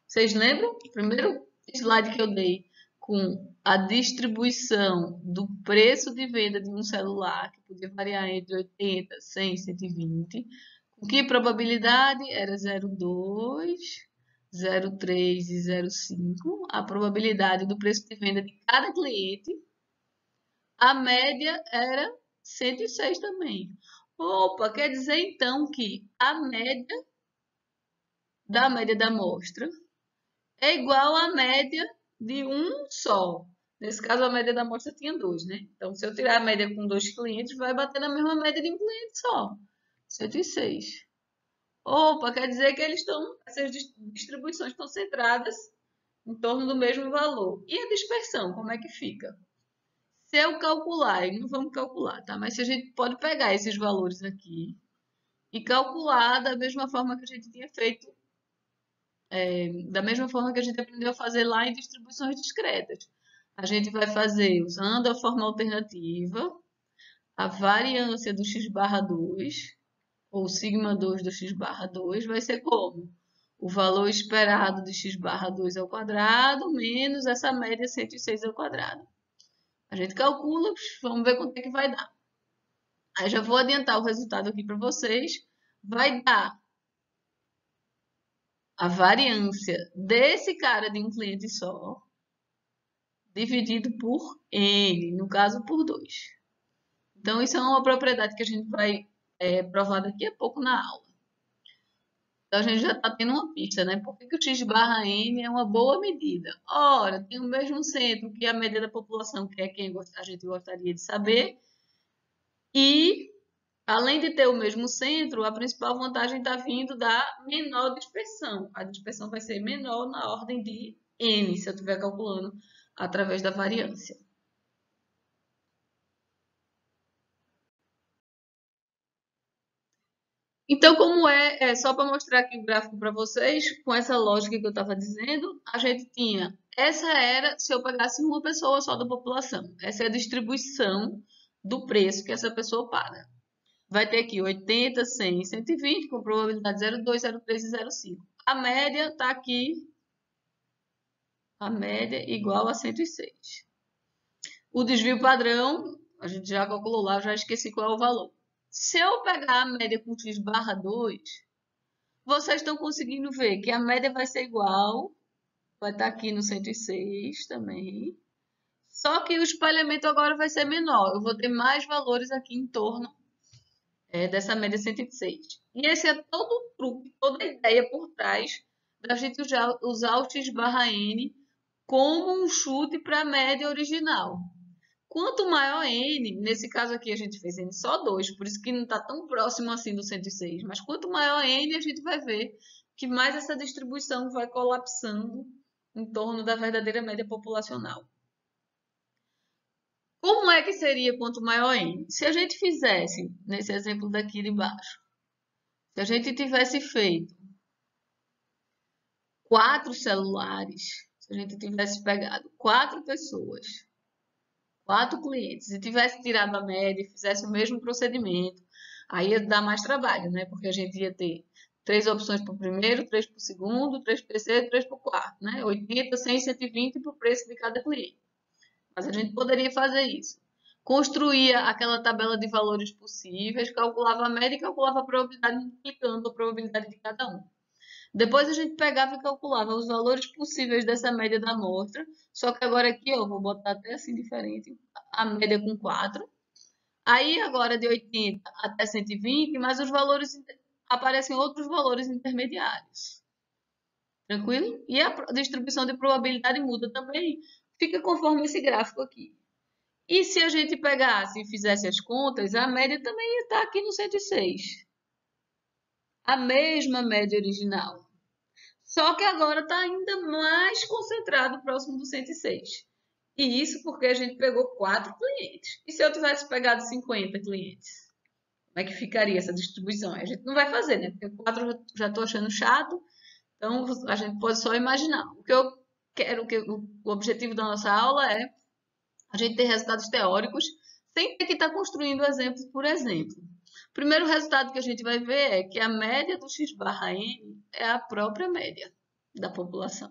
Vocês lembram? O primeiro slide que eu dei com a distribuição do preço de venda de um celular, que podia variar entre 80, 100 e 120. Com que probabilidade? Era 0,2, 0,3 e 0,5. A probabilidade do preço de venda de cada cliente. A média era 106 também. Opa, quer dizer então que a média da amostra é igual à média de um só. Nesse caso, a média da amostra tinha 2, né? Então, se eu tirar a média com 2 clientes, vai bater na mesma média de um cliente só. 106. Opa, quer dizer que essas distribuições estão centradas em torno do mesmo valor. E a dispersão, como é que fica? Se eu calcular, e não vamos calcular, tá? Mas se a gente pode pegar esses valores aqui e calcular da mesma forma que a gente tinha feito, da mesma forma que a gente aprendeu a fazer lá em distribuições discretas. A gente vai fazer usando a forma alternativa, a variância do x barra 2, ou sigma 2 do x barra 2, vai ser como? O valor esperado de x barra 2 ao quadrado menos essa média 106 ao quadrado. A gente calcula, vamos ver quanto é que vai dar. Aí já vou adiantar o resultado aqui para vocês. Vai dar a variância desse cara de um cliente só, dividido por N, no caso por 2. Então, isso é uma propriedade que a gente vai provar daqui a pouco na aula. Então, a gente já está tendo uma pista, né? Por que o x barra N é uma boa medida? Ora, tem o mesmo centro que a média da população, que é quem a gente gostaria de saber. E, além de ter o mesmo centro, a principal vantagem está vindo da menor dispersão. A dispersão vai ser menor na ordem de N, se eu estiver calculando através da variância. Então, como só para mostrar aqui o gráfico para vocês, com essa lógica que eu estava dizendo, a gente tinha, essa era se eu pegasse uma pessoa só da população, essa é a distribuição do preço que essa pessoa paga. vai ter aqui 80, 100 e 120, com probabilidade 0,2, 0,3 e 0,5. A média está aqui, a média igual a 106. O desvio padrão, a gente já calculou lá, eu já esqueci qual é o valor. Se eu pegar a média com x barra 2, vocês estão conseguindo ver que a média vai ser igual, vai estar aqui no 106 também, só que o espalhamento agora vai ser menor. Eu vou ter mais valores aqui em torno dessa média 106. E esse é todo o truque, toda a ideia por trás da gente usar o x barra n como um chute para a média original. Quanto maior n, nesse caso aqui a gente fez n só 2, por isso que não está tão próximo assim do 106, mas quanto maior n, a gente vai ver que mais essa distribuição vai colapsando em torno da verdadeira média populacional. Como é que seria quanto maior n? Se a gente fizesse, nesse exemplo daqui de baixo, se a gente tivesse feito 4 celulares, se a gente tivesse pegado 4 pessoas, 4 clientes, e tivesse tirado a média e fizesse o mesmo procedimento, aí ia dar mais trabalho, né? Porque a gente ia ter 3 opções para o primeiro, 3 para o segundo, 3 para o terceiro e 3 para o quarto, né? 80, 100, 120 para o preço de cada cliente. Mas a gente poderia fazer isso. Construía aquela tabela de valores possíveis, calculava a média e calculava a probabilidade multiplicando a probabilidade de cada um. Depois a gente pegava e calculava os valores possíveis dessa média da amostra, só que agora aqui eu vou botar até assim diferente, a média com 4. Aí agora de 80 até 120, mas os valores aparecem outros valores intermediários. Tranquilo? E a distribuição de probabilidade muda também, fica conforme esse gráfico aqui. E se a gente pegasse e fizesse as contas, a média também ia estar aqui no 106. A mesma média original. Só que agora está ainda mais concentrado próximo do 106. E isso porque a gente pegou 4 clientes. E se eu tivesse pegado 50 clientes? Como é que ficaria essa distribuição? A gente não vai fazer, né? Porque 4 já estou achando chato. Então a gente pode só imaginar. O que eu quero, o objetivo da nossa aula é a gente ter resultados teóricos sem ter que estar construindo exemplo por exemplo. O primeiro resultado que a gente vai ver é que a média do x barra n é a própria média da população.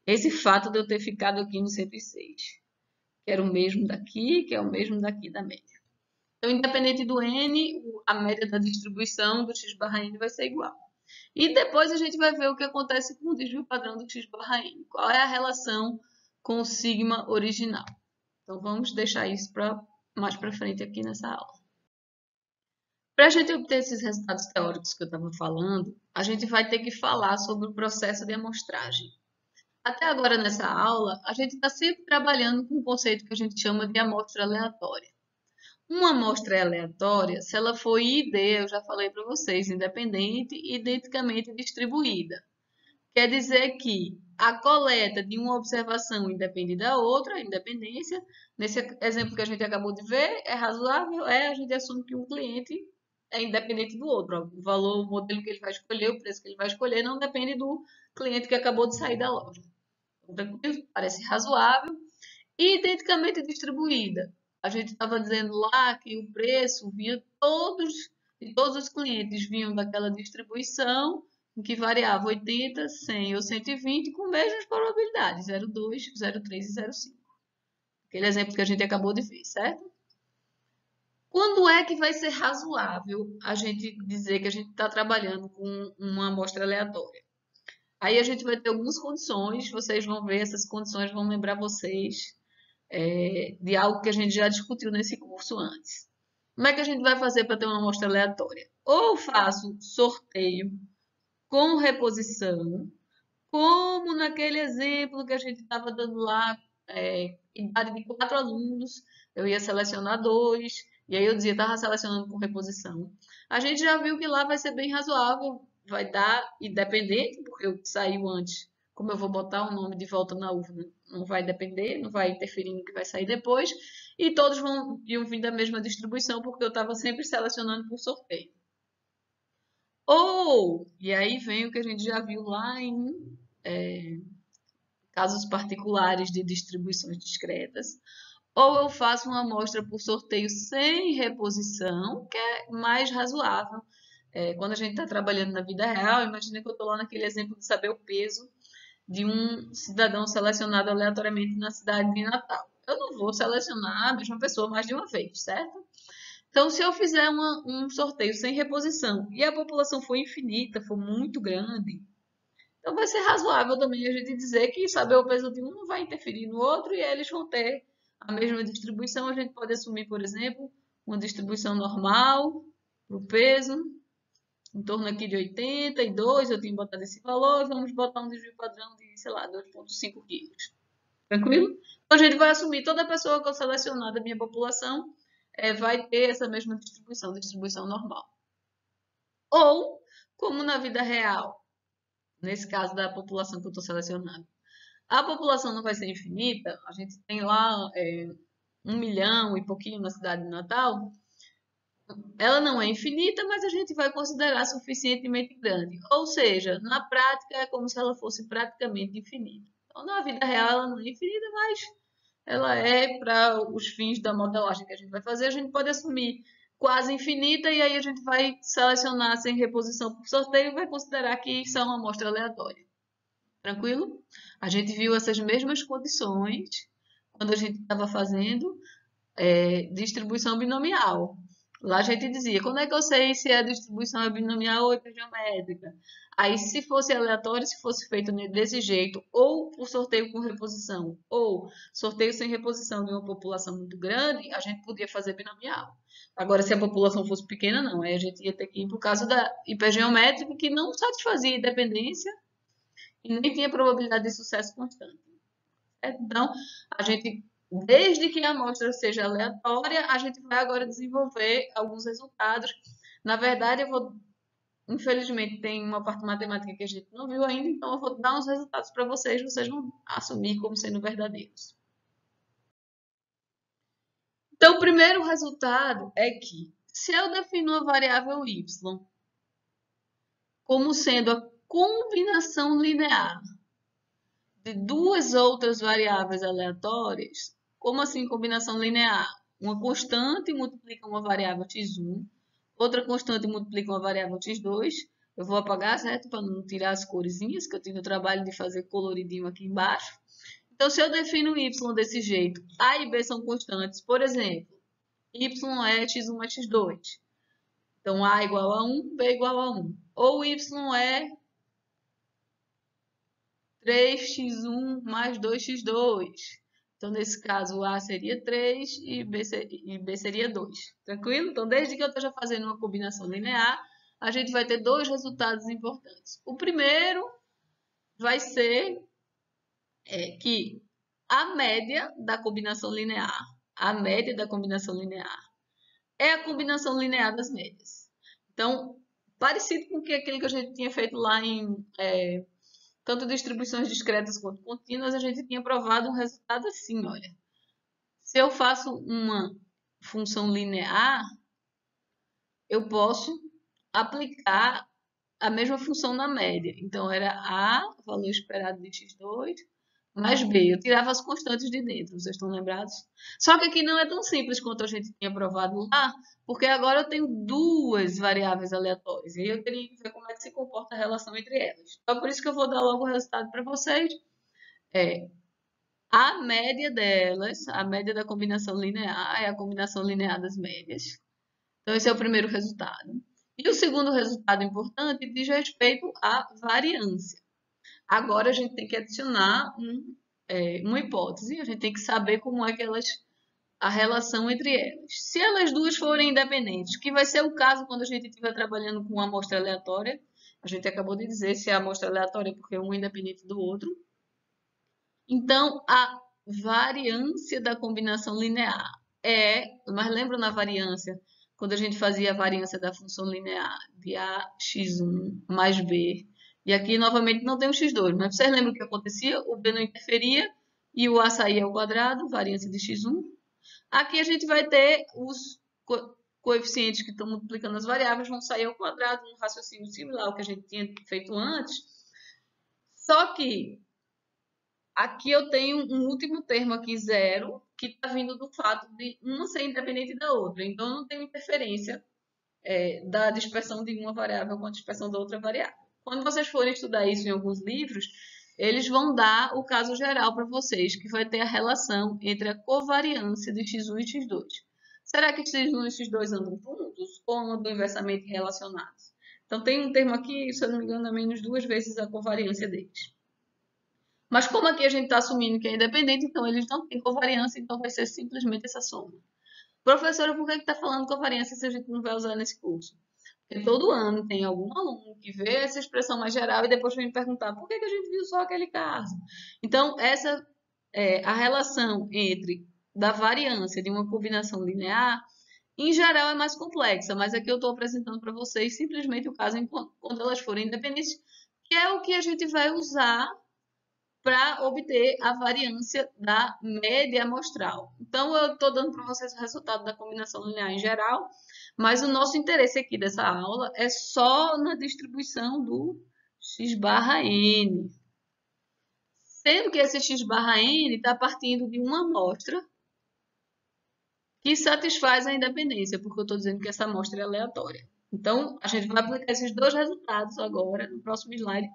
Esse fato de eu ter ficado aqui no 106, que era o mesmo daqui, que é o mesmo daqui da média. Então, independente do n, a média da distribuição do x barra n vai ser igual. E depois a gente vai ver o que acontece com o desvio padrão do x barra n. Qual é a relação com o sigma original. Então, vamos deixar isso mais para frente aqui nessa aula. Para a gente obter esses resultados teóricos que eu estava falando, a gente vai ter que falar sobre o processo de amostragem. Até agora, nessa aula, a gente está sempre trabalhando com um conceito que a gente chama de amostra aleatória. Uma amostra aleatória, se ela for ID, eu já falei para vocês, independente e identicamente distribuída. Quer dizer que a coleta de uma observação independe da outra, independência. Nesse exemplo que a gente acabou de ver, é razoável? A gente assume que um cliente é independente do outro. O valor, o modelo que ele vai escolher, o preço que ele vai escolher, não depende do cliente que acabou de sair da loja. Tranquilo? Parece razoável. E identicamente distribuída. A gente estava dizendo lá que o preço vinha de todos os clientes vinham daquela distribuição em que variava 80, 100 ou 120 com mesmas probabilidades, 0,2, 0,3 e 0,5. Aquele exemplo que a gente acabou de ver, certo? Quando é que vai ser razoável a gente dizer que a gente está trabalhando com uma amostra aleatória? Aí a gente vai ter algumas condições, vocês vão ver, essas condições vão lembrar vocês de algo que a gente já discutiu nesse curso antes. Como é que a gente vai fazer para ter uma amostra aleatória? Ou faço sorteio com reposição, como naquele exemplo que a gente estava dando lá, idade de 4 alunos, eu ia selecionar 2, e aí eu dizia, estava selecionando com reposição. A gente já viu que lá vai ser bem razoável, vai dar independente, porque o que saiu antes, como eu vou botar o nome de volta na urna, não vai depender, não vai interferir no que vai sair depois, e todos iam vir da mesma distribuição, porque eu estava sempre selecionando por sorteio. Ou, e aí vem o que a gente já viu lá em casos particulares de distribuições discretas, ou eu faço uma amostra por sorteio sem reposição, que é mais razoável. Quando a gente está trabalhando na vida real, imagina que eu estou lá naquele exemplo de saber o peso de um cidadão selecionado aleatoriamente na cidade de Natal. Eu não vou selecionar a mesma pessoa mais de uma vez, certo? Então, se eu fizer um sorteio sem reposição e a população for infinita, for muito grande, então vai ser razoável também a gente dizer que saber o peso de um não vai interferir no outro e eles vão ter a mesma distribuição. A gente pode assumir, por exemplo, uma distribuição normal para o peso, em torno aqui de 82, eu tenho botado esse valor, vamos botar um desvio padrão de, sei lá, 2,5 quilos. Tranquilo? Então, a gente vai assumir toda pessoa que eu selecionar da minha população vai ter essa mesma distribuição normal. Ou, como na vida real, nesse caso da população que eu estou selecionando, a população não vai ser infinita, a gente tem lá 1 milhão e pouquinho na cidade de Natal, ela não é infinita, mas a gente vai considerar suficientemente grande. Ou seja, na prática é como se ela fosse praticamente infinita. Então, na vida real ela não é infinita, mas ela é para os fins da modelagem que a gente vai fazer. A gente pode assumir quase infinita e aí a gente vai selecionar sem reposição por sorteio e vai considerar que isso é uma amostra aleatória. Tranquilo? A gente viu essas mesmas condições quando a gente estava fazendo distribuição binomial. Lá a gente dizia, quando é que eu sei se a distribuição é binomial ou hipergeométrica? Aí, se fosse aleatório, se fosse feito desse jeito, ou por sorteio com reposição, ou sorteio sem reposição de uma população muito grande, a gente podia fazer binomial. Agora, se a população fosse pequena, não. Aí a gente ia ter que ir para o caso da hipergeométrica, que não satisfazia independência e nem tinha probabilidade de sucesso constante. Então, a gente, desde que a amostra seja aleatória, a gente vai agora desenvolver alguns resultados. Na verdade, infelizmente, tem uma parte matemática que a gente não viu ainda, então eu vou dar uns resultados para vocês vão assumir como sendo verdadeiros. Então, o primeiro resultado é que, se eu defino uma variável y como sendo a combinação linear de duas outras variáveis aleatórias, como assim combinação linear? Uma constante multiplica uma variável x1, outra constante multiplica uma variável x2. Eu vou apagar, certo? Para não tirar as coresinhas, que eu tive o trabalho de fazer coloridinho aqui embaixo. Então, se eu defino y desse jeito, a e b são constantes, por exemplo, y é x1 mais x2. Então, a igual a 1, b igual a 1. Ou y é 3x1 mais 2x2. Então, nesse caso, A seria 3 e B seria 2. Tranquilo? Então, desde que eu esteja fazendo uma combinação linear, a gente vai ter dois resultados importantes. O primeiro vai ser que a média da combinação linear, é a combinação linear das médias. Então, parecido com aquele que a gente tinha feito lá em tanto distribuições discretas quanto contínuas, a gente tinha provado um resultado assim, olha. Se eu faço uma função linear, eu posso aplicar a mesma função na média. Então, era A, valor esperado de x2, mais B. Eu tirava as constantes de dentro, vocês estão lembrados? Só que aqui não é tão simples quanto a gente tinha provado lá, porque agora eu tenho duas variáveis aleatórias. E aí eu teria que ver como é que se comporta a relação entre elas. Então, por isso que eu vou dar logo o resultado para vocês. A média delas, a média da combinação linear, é a combinação linear das médias. Então, esse é o primeiro resultado. E o segundo resultado importante diz respeito à variância. Agora, a gente tem que adicionar uma hipótese, a gente tem que saber como é que a relação entre elas. Se elas duas forem independentes, que vai ser o caso quando a gente estiver trabalhando com uma amostra aleatória, a gente acabou de dizer se é amostra aleatória porque um é independente do outro. Então, a variância da combinação linear mas lembra na variância, quando a gente fazia a variância da função linear de ax1 mais b, e aqui novamente não tem o x2, mas vocês lembram o que acontecia? O b não interferia e o a saía ao quadrado, variância de x1. Aqui a gente vai ter os coeficientes que estão multiplicando as variáveis, vão sair ao quadrado, um raciocínio similar ao que a gente tinha feito antes. Só que aqui eu tenho um último termo aqui, zero, que está vindo do fato de uma ser independente da outra. Então, não tem interferência da dispersão de uma variável com a dispersão da outra variável. Quando vocês forem estudar isso em alguns livros, eles vão dar o caso geral para vocês, que vai ter a relação entre a covariância de x1 e x2. Será que x1 e x2 andam juntos ou andam inversamente relacionados? Então, tem um termo aqui, se eu não me engano, é menos 2 vezes a covariância deles. Mas como aqui a gente está assumindo que é independente, então eles não têm covariância, então vai ser simplesmente essa soma. Professora, por que está falando covariância se a gente não vai usar nesse curso? Porque todo ano tem algum aluno que vê essa expressão mais geral e depois vem me perguntar por que a gente viu só aquele caso. Então, essa é a relação entre da variância de uma combinação linear, em geral é mais complexa, mas aqui eu estou apresentando para vocês simplesmente o caso quando elas forem independentes, que é o que a gente vai usar para obter a variância da média amostral. Então, eu estou dando para vocês o resultado da combinação linear em geral, mas o nosso interesse aqui dessa aula é só na distribuição do x barra n. Sendo que esse x barra n está partindo de uma amostra que satisfaz a independência, porque eu estou dizendo que essa amostra é aleatória. Então, a gente vai aplicar esses dois resultados agora, no próximo slide,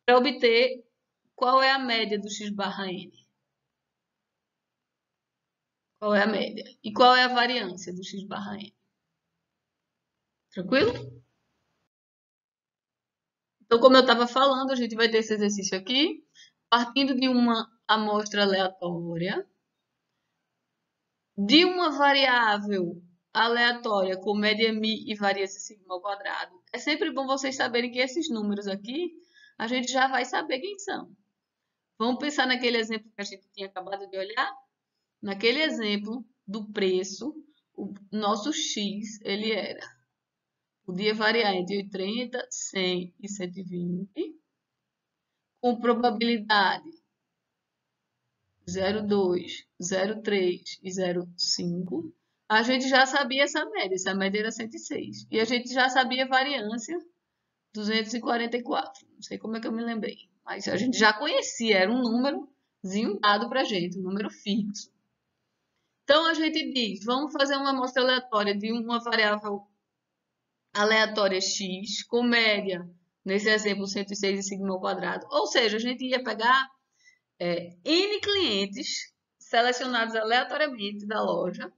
para obter qual é a média do x barra n. Qual é a média? E qual é a variância do x barra n? Tranquilo? Então, como eu estava falando, a gente vai ter esse exercício aqui, partindo de uma amostra aleatória, de uma variável aleatória com média mi e variância sigma ao quadrado. É sempre bom vocês saberem que esses números aqui, a gente já vai saber quem são. Vamos pensar naquele exemplo que a gente tinha acabado de olhar? Naquele exemplo do preço, o nosso x, ele era, podia variar entre 80, 100 e 120, com probabilidade 0,2, 0,3 e 0,5. A gente já sabia essa média era 106. E a gente já sabia a variância 244. Não sei como é que eu me lembrei, mas a gente já conhecia, era um númerozinho dado para a gente, um número fixo. Então, a gente diz, vamos fazer uma amostra aleatória de uma variável aleatória x, com média, nesse exemplo, 106 e sigma ao quadrado. Ou seja, a gente ia pegar N clientes selecionados aleatoriamente da loja,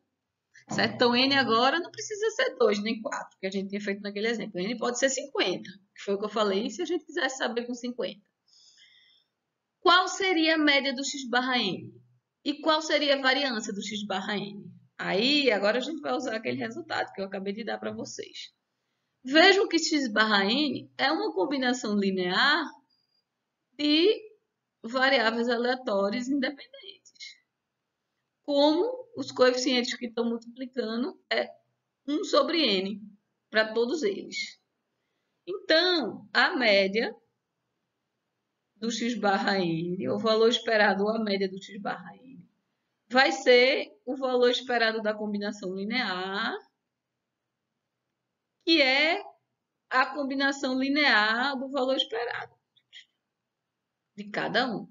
certo? Então, N agora não precisa ser 2 nem 4, que a gente tinha feito naquele exemplo. N pode ser 50, que foi o que eu falei, se a gente quisesse saber com 50. Qual seria a média do x barra n? E qual seria a variância do x barra n? Aí, agora a gente vai usar aquele resultado que eu acabei de dar para vocês. Vejam que x barra n é uma combinação linear de variáveis aleatórias independentes. Como os coeficientes que estão multiplicando é 1 sobre n para todos eles. Então, a média do x barra n, o valor esperado ou a média do x barra n, vai ser o valor esperado da combinação linear, que é a combinação linear do valor esperado de cada um.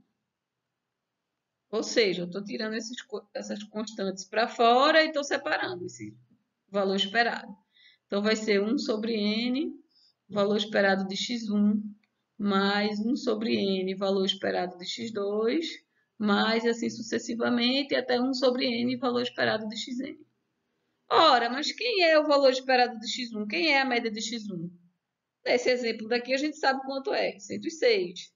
Ou seja, eu estou tirando essas constantes para fora e estou separando esse valor esperado. Então, vai ser 1 sobre n, valor esperado de x1, mais 1 sobre n, valor esperado de x2, mais assim sucessivamente, até 1 sobre n, valor esperado de xn. Ora, mas quem é o valor esperado de x1? Quem é a média de x1? Nesse exemplo daqui, a gente sabe quanto é, 106.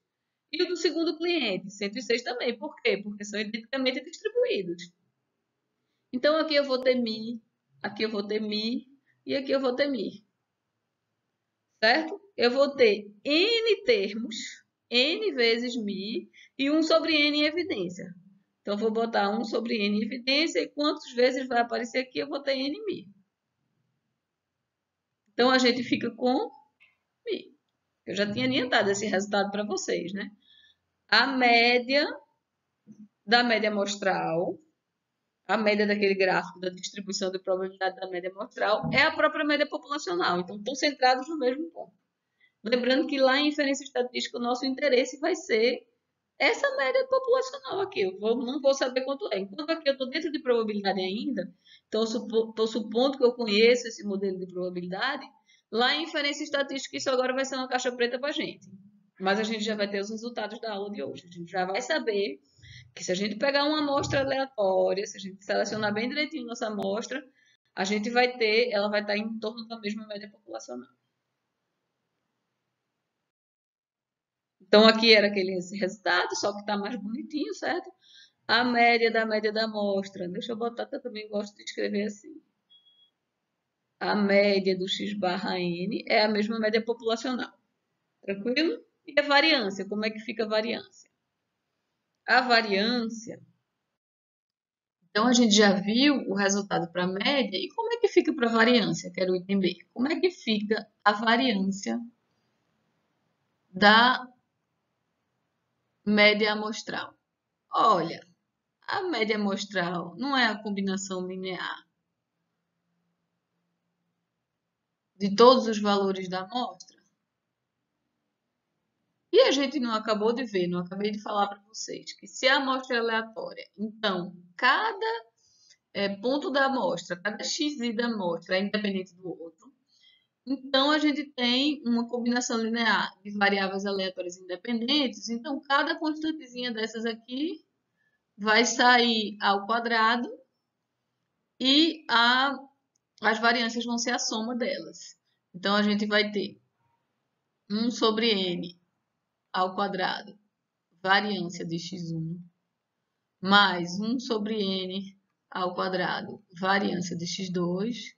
E o do segundo cliente, 106 também. Por quê? Porque são identicamente distribuídos. Então, aqui eu vou ter mi, aqui eu vou ter mi, e aqui eu vou ter mi. Certo? Eu vou ter n termos, n vezes mi, e 1 sobre n em evidência. Então, eu vou botar 1 sobre n em evidência, e quantas vezes vai aparecer aqui? Eu vou ter n mi. Então, a gente fica com mi. Eu já tinha adiantado esse resultado para vocês, né? A média da média amostral, a média daquele gráfico da distribuição de probabilidade da média amostral, é a própria média populacional. Então, estão centrados no mesmo ponto. Lembrando que lá em inferência estatística, o nosso interesse vai ser essa média populacional aqui. Não vou saber quanto é. Enquanto aqui eu estou dentro de probabilidade ainda, então estou supondo que eu conheço esse modelo de probabilidade, lá em inferência estatística isso agora vai ser uma caixa preta para a gente. Mas a gente já vai ter os resultados da aula de hoje. A gente já vai saber que se a gente pegar uma amostra aleatória, se a gente selecionar bem direitinho nossa amostra, a gente vai ter, ela vai estar em torno da mesma média populacional. Então aqui era aquele esse resultado, só que está mais bonitinho, certo? A média da amostra. Deixa eu botar que eu também gosto de escrever assim. A média do x barra n é a mesma média populacional. Tranquilo? E a variância, como é que fica a variância? A variância. Então, a gente já viu o resultado para a média e como é que fica para a variância? Quero entender. Como é que fica a variância da média amostral? Olha, a média amostral não é a combinação linear de todos os valores da amostra? E a gente não acabou de ver, não acabei de falar para vocês, que se a amostra é aleatória, então cada ponto da amostra, cada xi da amostra é independente do outro. Então, a gente tem uma combinação linear de variáveis aleatórias independentes. Então, cada constantezinha dessas aqui vai sair ao quadrado e as variâncias vão ser a soma delas. Então, a gente vai ter 1 sobre n ao quadrado, variância de x1, mais 1 sobre n ao quadrado, variância de x2,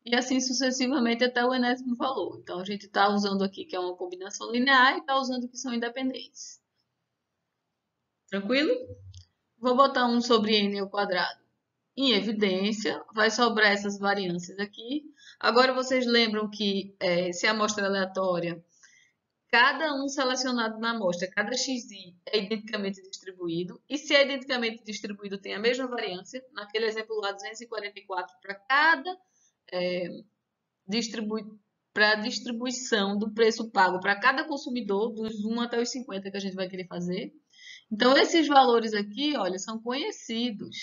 e assim sucessivamente até o enésimo valor. Então, a gente está usando aqui que é uma combinação linear e está usando que são independentes. Tranquilo? Vou botar 1 sobre n ao quadrado em evidência. Vai sobrar essas variâncias aqui. Agora, vocês lembram que se a amostra é aleatória, cada um selecionado na amostra, cada xi é identicamente distribuído. E se é identicamente distribuído, tem a mesma variância. Naquele exemplo lá, 244 para cada para a distribuição do preço pago para cada consumidor, dos 1 até os 50 que a gente vai querer fazer. Então, esses valores aqui, olha, são conhecidos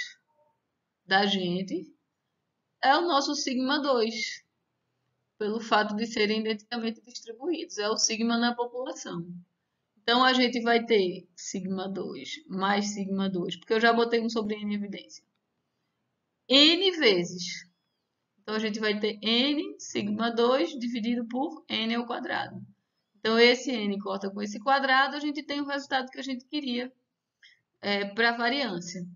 da gente. É o nosso sigma 2, pelo fato de serem identicamente distribuídos. É o sigma na população. Então, a gente vai ter sigma 2 mais sigma 2, porque eu já botei 1 sobre n em evidência. N vezes. Então, a gente vai ter n sigma 2 dividido por n ao quadrado. Então, esse n corta com esse quadrado, a gente tem o resultado que a gente queria para a variância.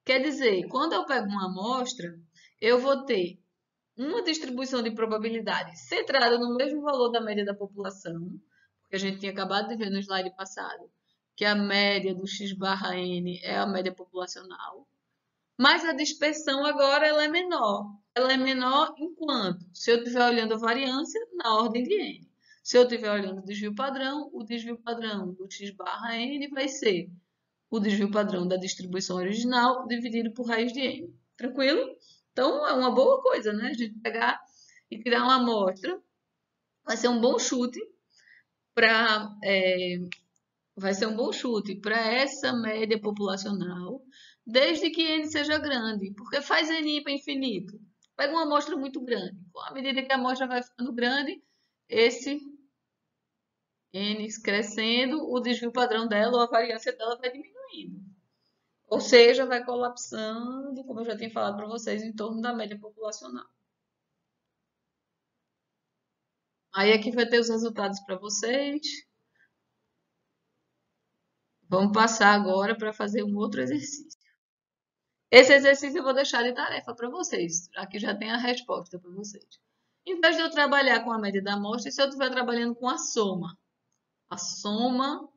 Quer dizer, quando eu pego uma amostra, eu vou ter uma distribuição de probabilidade centrada no mesmo valor da média da população, porque a gente tinha acabado de ver no slide passado que a média do x barra n é a média populacional. Mas a dispersão agora ela é menor. Ela é menor enquanto, se eu estiver olhando a variância, na ordem de n. Se eu estiver olhando o desvio padrão do x barra n vai ser o desvio padrão da distribuição original dividido por raiz de n. Tranquilo? Então, é uma boa coisa, né? A gente pegar e criar uma amostra. Vai ser um bom chute para essa média populacional, desde que n seja grande, porque faz n para infinito. Pega uma amostra muito grande. À medida que a amostra vai ficando grande, esse n crescendo, o desvio padrão dela ou a variância dela vai diminuindo. Ou seja, vai colapsando, como eu já tinha falado para vocês, em torno da média populacional. Aí aqui vai ter os resultados para vocês. Vamos passar agora para fazer um outro exercício. Esse exercício eu vou deixar de tarefa para vocês. Aqui já tem a resposta para vocês. Em vez de eu trabalhar com a média da amostra, se eu estiver trabalhando com a soma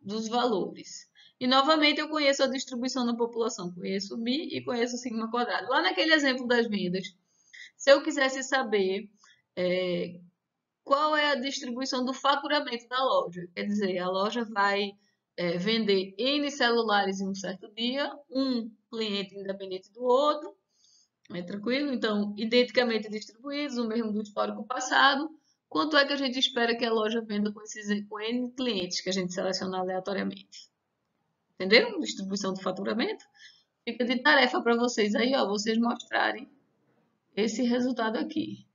dos valores. E novamente eu conheço a distribuição da população, conheço o μ e conheço o sigma quadrado. Lá naquele exemplo das vendas, se eu quisesse saber qual é a distribuição do faturamento da loja, quer dizer, a loja vai vender N celulares em um certo dia, um cliente independente do outro, é tranquilo? Então, identicamente distribuídos, o mesmo do histórico passado. Quanto é que a gente espera que a loja venda com N clientes que a gente seleciona aleatoriamente? Entenderam? Distribuição do faturamento. Fica de tarefa para vocês aí, ó, vocês mostrarem esse resultado aqui.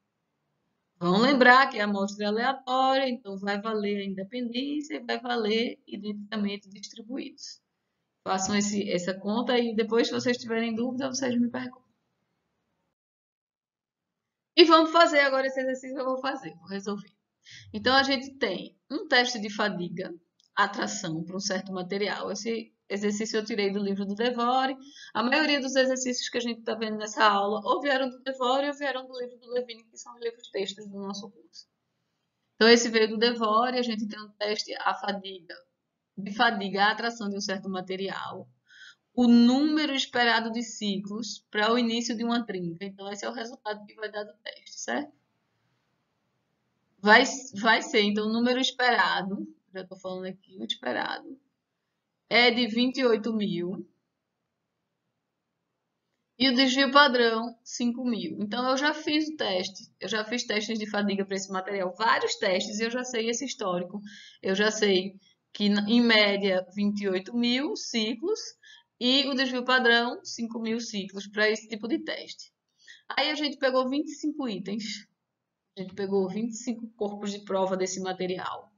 Vão lembrar que a amostra é aleatória, então vai valer a independência e vai valer identicamente distribuídos. Façam essa conta e depois, se vocês tiverem dúvida, vocês me perguntam. E vamos fazer agora esse exercício que eu vou fazer, vou resolver. Então, a gente tem um teste de fadiga, atração para um certo material. Esse exercício eu tirei do livro do Devore. A maioria dos exercícios que a gente está vendo nessa aula ou vieram do Devore ou vieram do livro do Levine, que são os livros textos do nosso curso. Então, esse veio do Devore, a gente tem um teste de fadiga, a atração de um certo material. O número esperado de ciclos para o início de uma trinca. Então, esse é o resultado que vai dar do teste, certo? Vai ser, então, o número esperado, já estou falando aqui, o esperado, é de 28.000. E o desvio padrão, 5.000. Então, eu já fiz o teste. Eu já fiz testes de fadiga para esse material. Vários testes, e eu já sei esse histórico. Eu já sei que, em média, 28.000 ciclos. E o desvio padrão, 5.000 ciclos para esse tipo de teste. Aí, a gente pegou 25 itens. A gente pegou 25 corpos de prova desse material.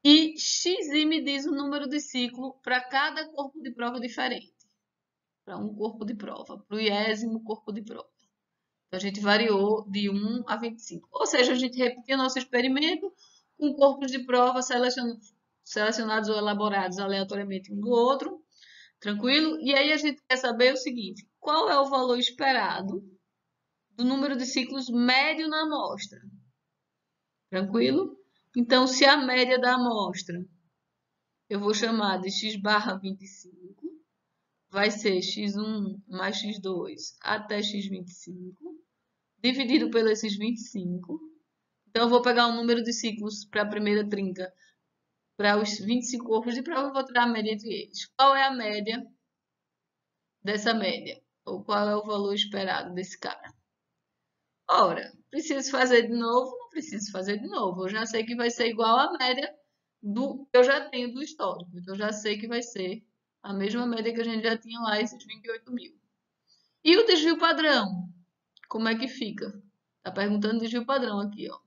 E XI me diz o número de ciclo para cada corpo de prova diferente. Para um corpo de prova, para o iésimo corpo de prova. Então, a gente variou de 1 a 25. Ou seja, a gente repetiu nosso experimento com corpos de prova selecionados ou elaborados aleatoriamente um do outro. Tranquilo? E aí a gente quer saber o seguinte: qual é o valor esperado do número de ciclos médio na amostra? Tranquilo? Então, se a média da amostra eu vou chamar de x barra 25, vai ser x1 mais x2 até x25, dividido por esses 25. Então, eu vou pegar o número de ciclos para a primeira trinca, para os 25 corpos de prova, eu vou tirar a média entre eles. Qual é a média dessa média? Ou qual é o valor esperado desse cara? Ora, preciso fazer de novo? Não preciso fazer de novo. Eu já sei que vai ser igual à média do que eu já tenho do histórico. Então, eu já sei que vai ser a mesma média que a gente já tinha lá, esses 28.000. E o desvio padrão? Como é que fica? Tá perguntando desvio padrão aqui, ó.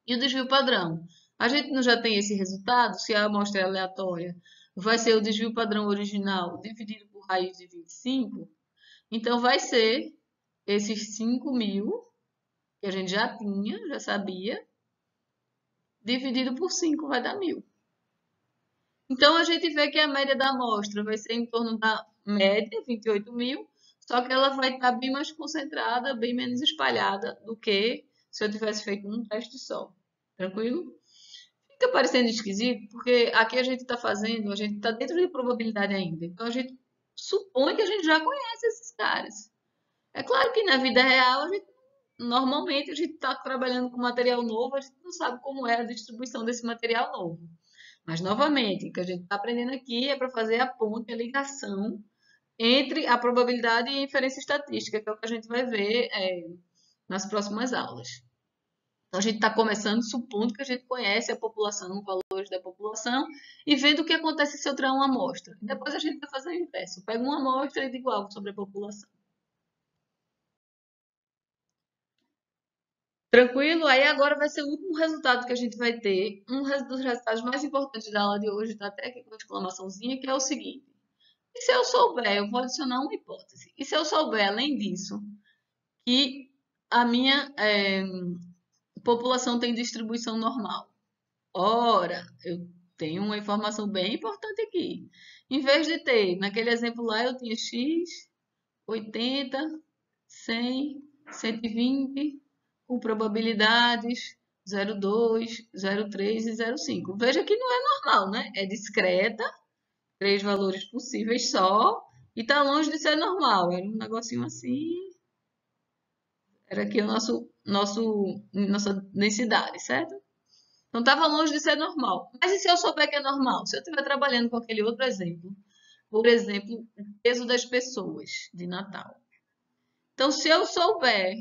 E o desvio padrão? A gente não já tem esse resultado? Se a amostra é aleatória, vai ser o desvio padrão original dividido por raiz de 25. Então, vai ser esses 5.000, que a gente já tinha, já sabia, dividido por 5 vai dar 1.000. Então, a gente vê que a média da amostra vai ser em torno da média, 28.000, só que ela vai estar bem mais concentrada, bem menos espalhada do que se eu tivesse feito um teste só. Tranquilo? Fica parecendo esquisito, porque aqui a gente está fazendo, a gente está dentro de probabilidade ainda. Então, a gente supõe que a gente já conhece esses caras. É claro que na vida real, normalmente a gente está trabalhando com material novo, a gente não sabe como é a distribuição desse material novo. Mas, novamente, o que a gente está aprendendo aqui é para fazer a ponte, a ligação entre a probabilidade e a inferência estatística, que é o que a gente vai ver nas próximas aulas. Então, a gente está começando supondo que a gente conhece a população, os valores da população, e vendo o que acontece se eu tirar uma amostra. Depois a gente vai fazer o inverso. Eu pego uma amostra e digo algo sobre a população. Tranquilo? Aí agora vai ser o último resultado que a gente vai ter. Um dos resultados mais importantes da aula de hoje, está até aqui com uma exclamaçãozinha, que é o seguinte. E se eu souber, eu vou adicionar uma hipótese. E se eu souber, além disso, que a minha população tem distribuição normal? Ora, eu tenho uma informação bem importante aqui. Em vez de ter, naquele exemplo lá, eu tinha x, 80, 100, 120, com probabilidades 0,2, 0,3 e 0,5. Veja que não é normal, né? É discreta, 3 valores possíveis só, e está longe de ser normal. Era um negocinho assim. Era aqui nossa densidade, certo? Então estava longe de ser normal. Mas e se eu souber que é normal? Se eu estiver trabalhando com aquele outro exemplo, por exemplo, o peso das pessoas de Natal. Então, se eu souber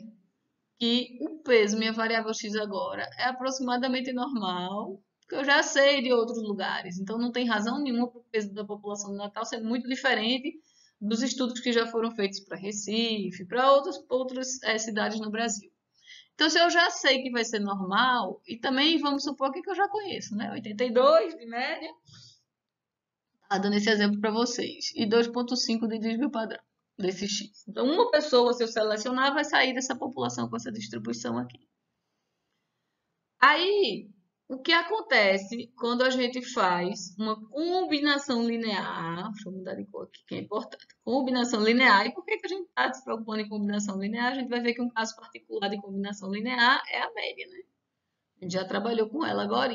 que o peso, minha variável x agora, é aproximadamente normal, porque eu já sei de outros lugares. Então, não tem razão nenhuma para o peso da população do Natal ser muito diferente dos estudos que já foram feitos para Recife, para outras cidades no Brasil. Então, se eu já sei que vai ser normal, e também vamos supor que eu já conheço, né? 82 de média, tá dando esse exemplo para vocês, e 2,5 de desvio padrão desse X. Então, uma pessoa, se eu selecionar, vai sair dessa população com essa distribuição aqui. Aí, o que acontece quando a gente faz uma combinação linear? Deixa eu mudar de cor aqui, que é importante. Combinação linear. E por que a gente está se preocupando em combinação linear? A gente vai ver que um caso particular de combinação linear é a média, né? A gente já trabalhou com ela agora.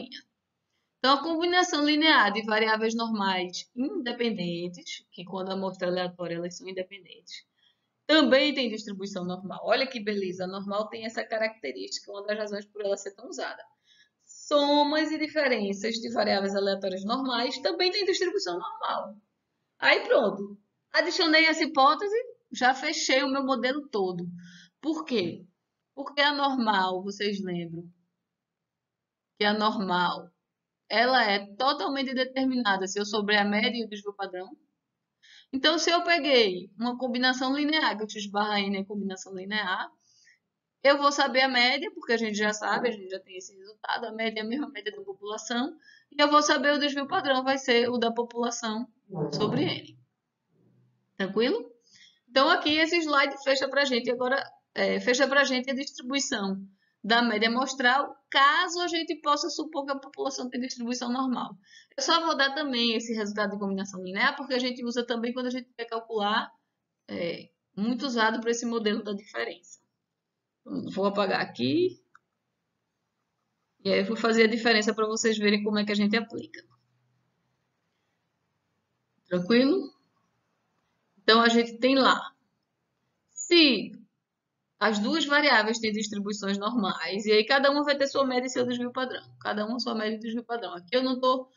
Então, a combinação linear de variáveis normais independentes, que quando a amostra é aleatória elas são independentes, também tem distribuição normal. Olha que beleza, a normal tem essa característica, uma das razões por ela ser tão usada. Somas e diferenças de variáveis aleatórias normais também tem distribuição normal. Aí pronto, adicionei essa hipótese, já fechei o meu modelo todo. Por quê? Porque a normal, vocês lembram que a normal ela é totalmente determinada se eu souber a média e o desvio padrão. Então, se eu peguei uma combinação linear, que eu x barra n é combinação linear, eu vou saber a média, porque a gente já sabe, a gente já tem esse resultado, a média é a mesma média da população, e eu vou saber o desvio padrão, vai ser o da população sobre n. Tranquilo? Então, aqui esse slide fecha para a gente. Agora, fecha para a gente a distribuição da média amostral, caso a gente possa supor que a população tem distribuição normal. Eu só vou dar também esse resultado de combinação linear, porque a gente usa também quando a gente quer calcular, muito usado para esse modelo da diferença. Vou apagar aqui. E aí eu vou fazer a diferença para vocês verem como é que a gente aplica. Tranquilo? Então, a gente tem lá. Se as duas variáveis têm distribuições normais, e aí cada uma vai ter sua média e seu desvio padrão. Cada uma sua média e desvio padrão. Aqui eu não estou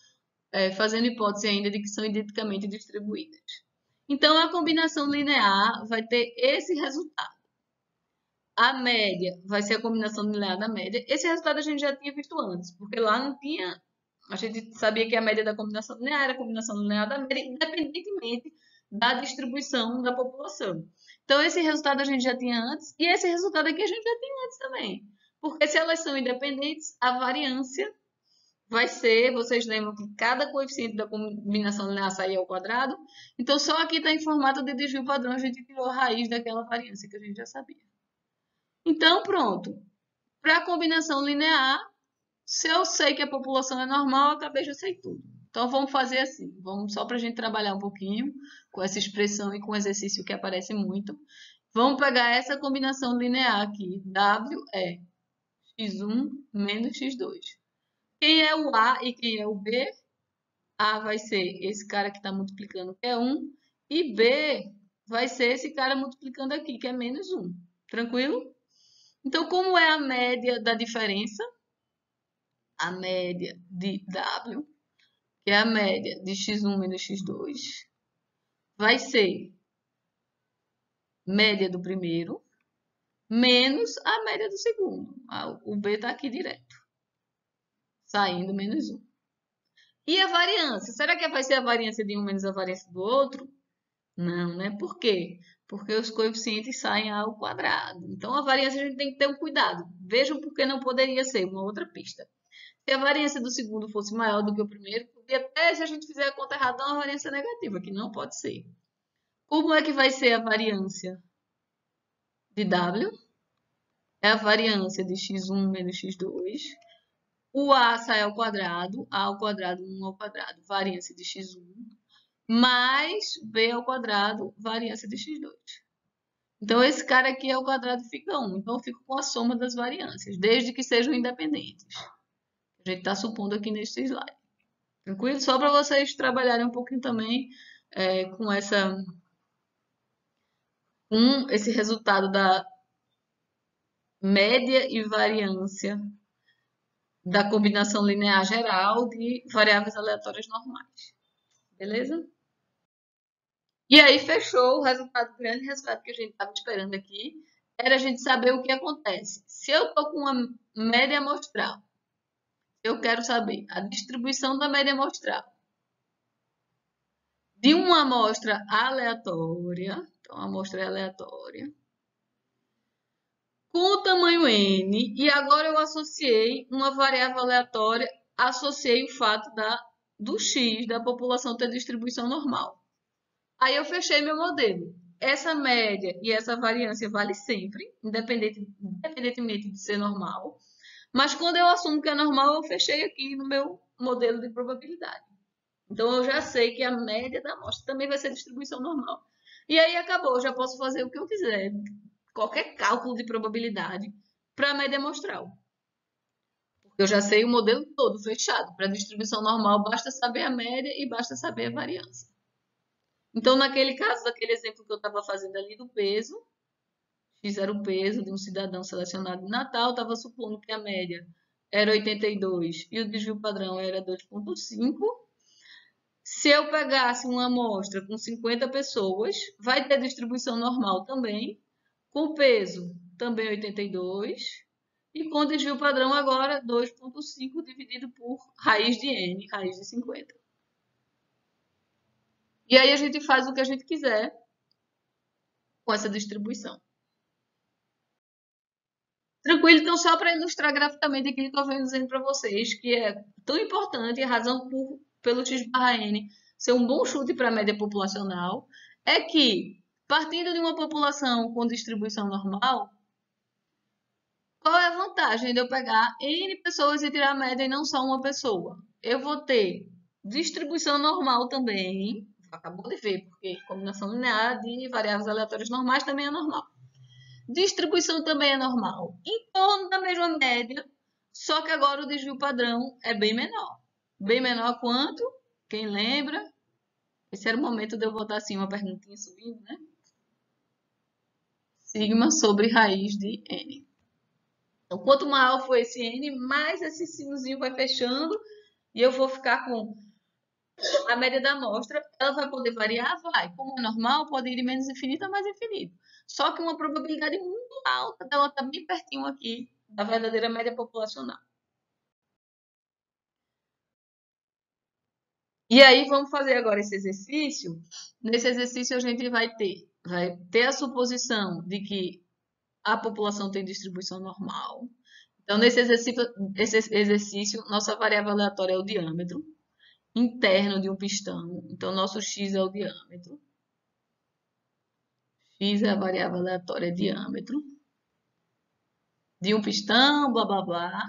fazendo hipótese ainda de que são identicamente distribuídas. Então, a combinação linear vai ter esse resultado. A média vai ser a combinação linear da média. Esse resultado a gente já tinha visto antes, porque lá não tinha... A gente sabia que a média da combinação linear era a combinação linear da média, independentemente da distribuição da população. Então, esse resultado a gente já tinha antes, e esse resultado aqui a gente já tinha antes também. Porque se elas são independentes, a variância vai ser, vocês lembram que cada coeficiente da combinação linear saía ao quadrado? Então, só aqui está em formato de desvio padrão, a gente tirou a raiz daquela variância que a gente já sabia. Então, pronto. Para a combinação linear, se eu sei que a população é normal, eu acabei já sei tudo. Então, vamos fazer assim. Vamos só para a gente trabalhar um pouquinho com essa expressão e com o exercício que aparece muito. Vamos pegar essa combinação linear aqui. W é x1 menos x2. Quem é o A e quem é o B? A vai ser esse cara que está multiplicando, que é 1. E B vai ser esse cara multiplicando aqui, que é menos 1. Tranquilo? Então, como é a média da diferença? A média de W, que é a média de x1 menos x2, vai ser média do primeiro menos a média do segundo. O B está aqui direto, saindo menos 1. E a variância? Será que vai ser a variância de um menos a variância do outro? Não, né? Por quê? Porque os coeficientes saem ao quadrado. Então, a variância a gente tem que ter um cuidado. Vejam por que não poderia ser uma outra pista. Se a variância do segundo fosse maior do que o primeiro, podia até, se a gente fizer a conta errada, dar uma variância negativa, que não pode ser. Como é que vai ser a variância de W? É a variância de x1 menos x2. O A sai ao quadrado, A ao quadrado, 1 ao quadrado, variância de x1, mais B ao quadrado, variância de x2. Então, esse cara aqui ao quadrado fica 1. Então, eu fico com a soma das variâncias, desde que sejam independentes. A gente está supondo aqui neste slide. Tranquilo? Só para vocês trabalharem um pouquinho também com esse resultado da média e variância da combinação linear geral de variáveis aleatórias normais. Beleza? E aí fechou o resultado, o grande resultado que a gente estava esperando aqui, era a gente saber o que acontece. Se eu estou com uma média amostral, eu quero saber a distribuição da média amostral de uma amostra aleatória, então a amostra é aleatória, com o tamanho n, e agora eu associei uma variável aleatória, associei o fato do x, da população ter distribuição normal. Aí eu fechei meu modelo. Essa média e essa variância vale sempre, independentemente de ser normal. Mas quando eu assumo que é normal, eu fechei aqui no meu modelo de probabilidade. Então eu já sei que a média da amostra também vai ser distribuição normal. E aí acabou, eu já posso fazer o que eu quiser, qualquer cálculo de probabilidade para a média amostral. Porque eu já sei o modelo todo fechado. Para distribuição normal, basta saber a média e basta saber a variância. Então, naquele caso, daquele exemplo que eu estava fazendo ali do peso, x era o peso de um cidadão selecionado em Natal, estava supondo que a média era 82 e o desvio padrão era 2,5. Se eu pegasse uma amostra com 50 pessoas, vai ter distribuição normal também, com peso também 82, e com desvio padrão agora 2,5 dividido por raiz de n, raiz de 50. E aí a gente faz o que a gente quiser com essa distribuição. Tranquilo, então só para ilustrar graficamente aquilo que eu venho dizendo para vocês, que é tão importante, a razão pelo x/n ser um bom chute para a média populacional, é que, partindo de uma população com distribuição normal, qual é a vantagem de eu pegar n pessoas e tirar a média e não só uma pessoa? Eu vou ter distribuição normal também, acabou de ver, porque combinação linear de variáveis aleatórias normais também é normal. Distribuição também é normal, em torno da mesma média, só que agora o desvio padrão é bem menor. Bem menor quanto? Quem lembra? Esse era o momento de eu botar assim uma perguntinha subindo, né? Sigma sobre raiz de n. Então, quanto maior for esse n, mais esse sinozinho vai fechando e eu vou ficar com a média da amostra. Ela vai poder variar? Vai. Como é normal, pode ir de menos infinito a mais infinito. Só que uma probabilidade muito alta dela estar bem pertinho aqui da verdadeira média populacional. E aí, vamos fazer agora esse exercício. Nesse exercício, a gente vai ter a suposição de que a população tem distribuição normal. Então, nesse exercício, nossa variável aleatória é o diâmetro interno de um pistão. Então, nosso x é o diâmetro. X é a variável aleatória diâmetro de um pistão, blá, blá, blá.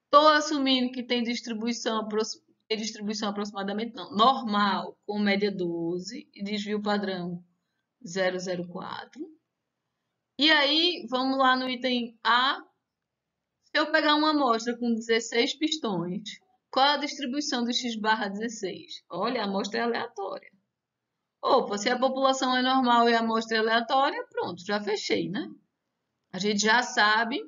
Estou assumindo que tem distribuição aproximadamente, não, normal, com média 12 e desvio padrão 0,04. E aí, vamos lá no item A. Se eu pegar uma amostra com 16 pistões, qual a distribuição do x/16? Olha, a amostra é aleatória. Opa, se a população é normal e a amostra é aleatória, pronto, já fechei, né? A gente já sabe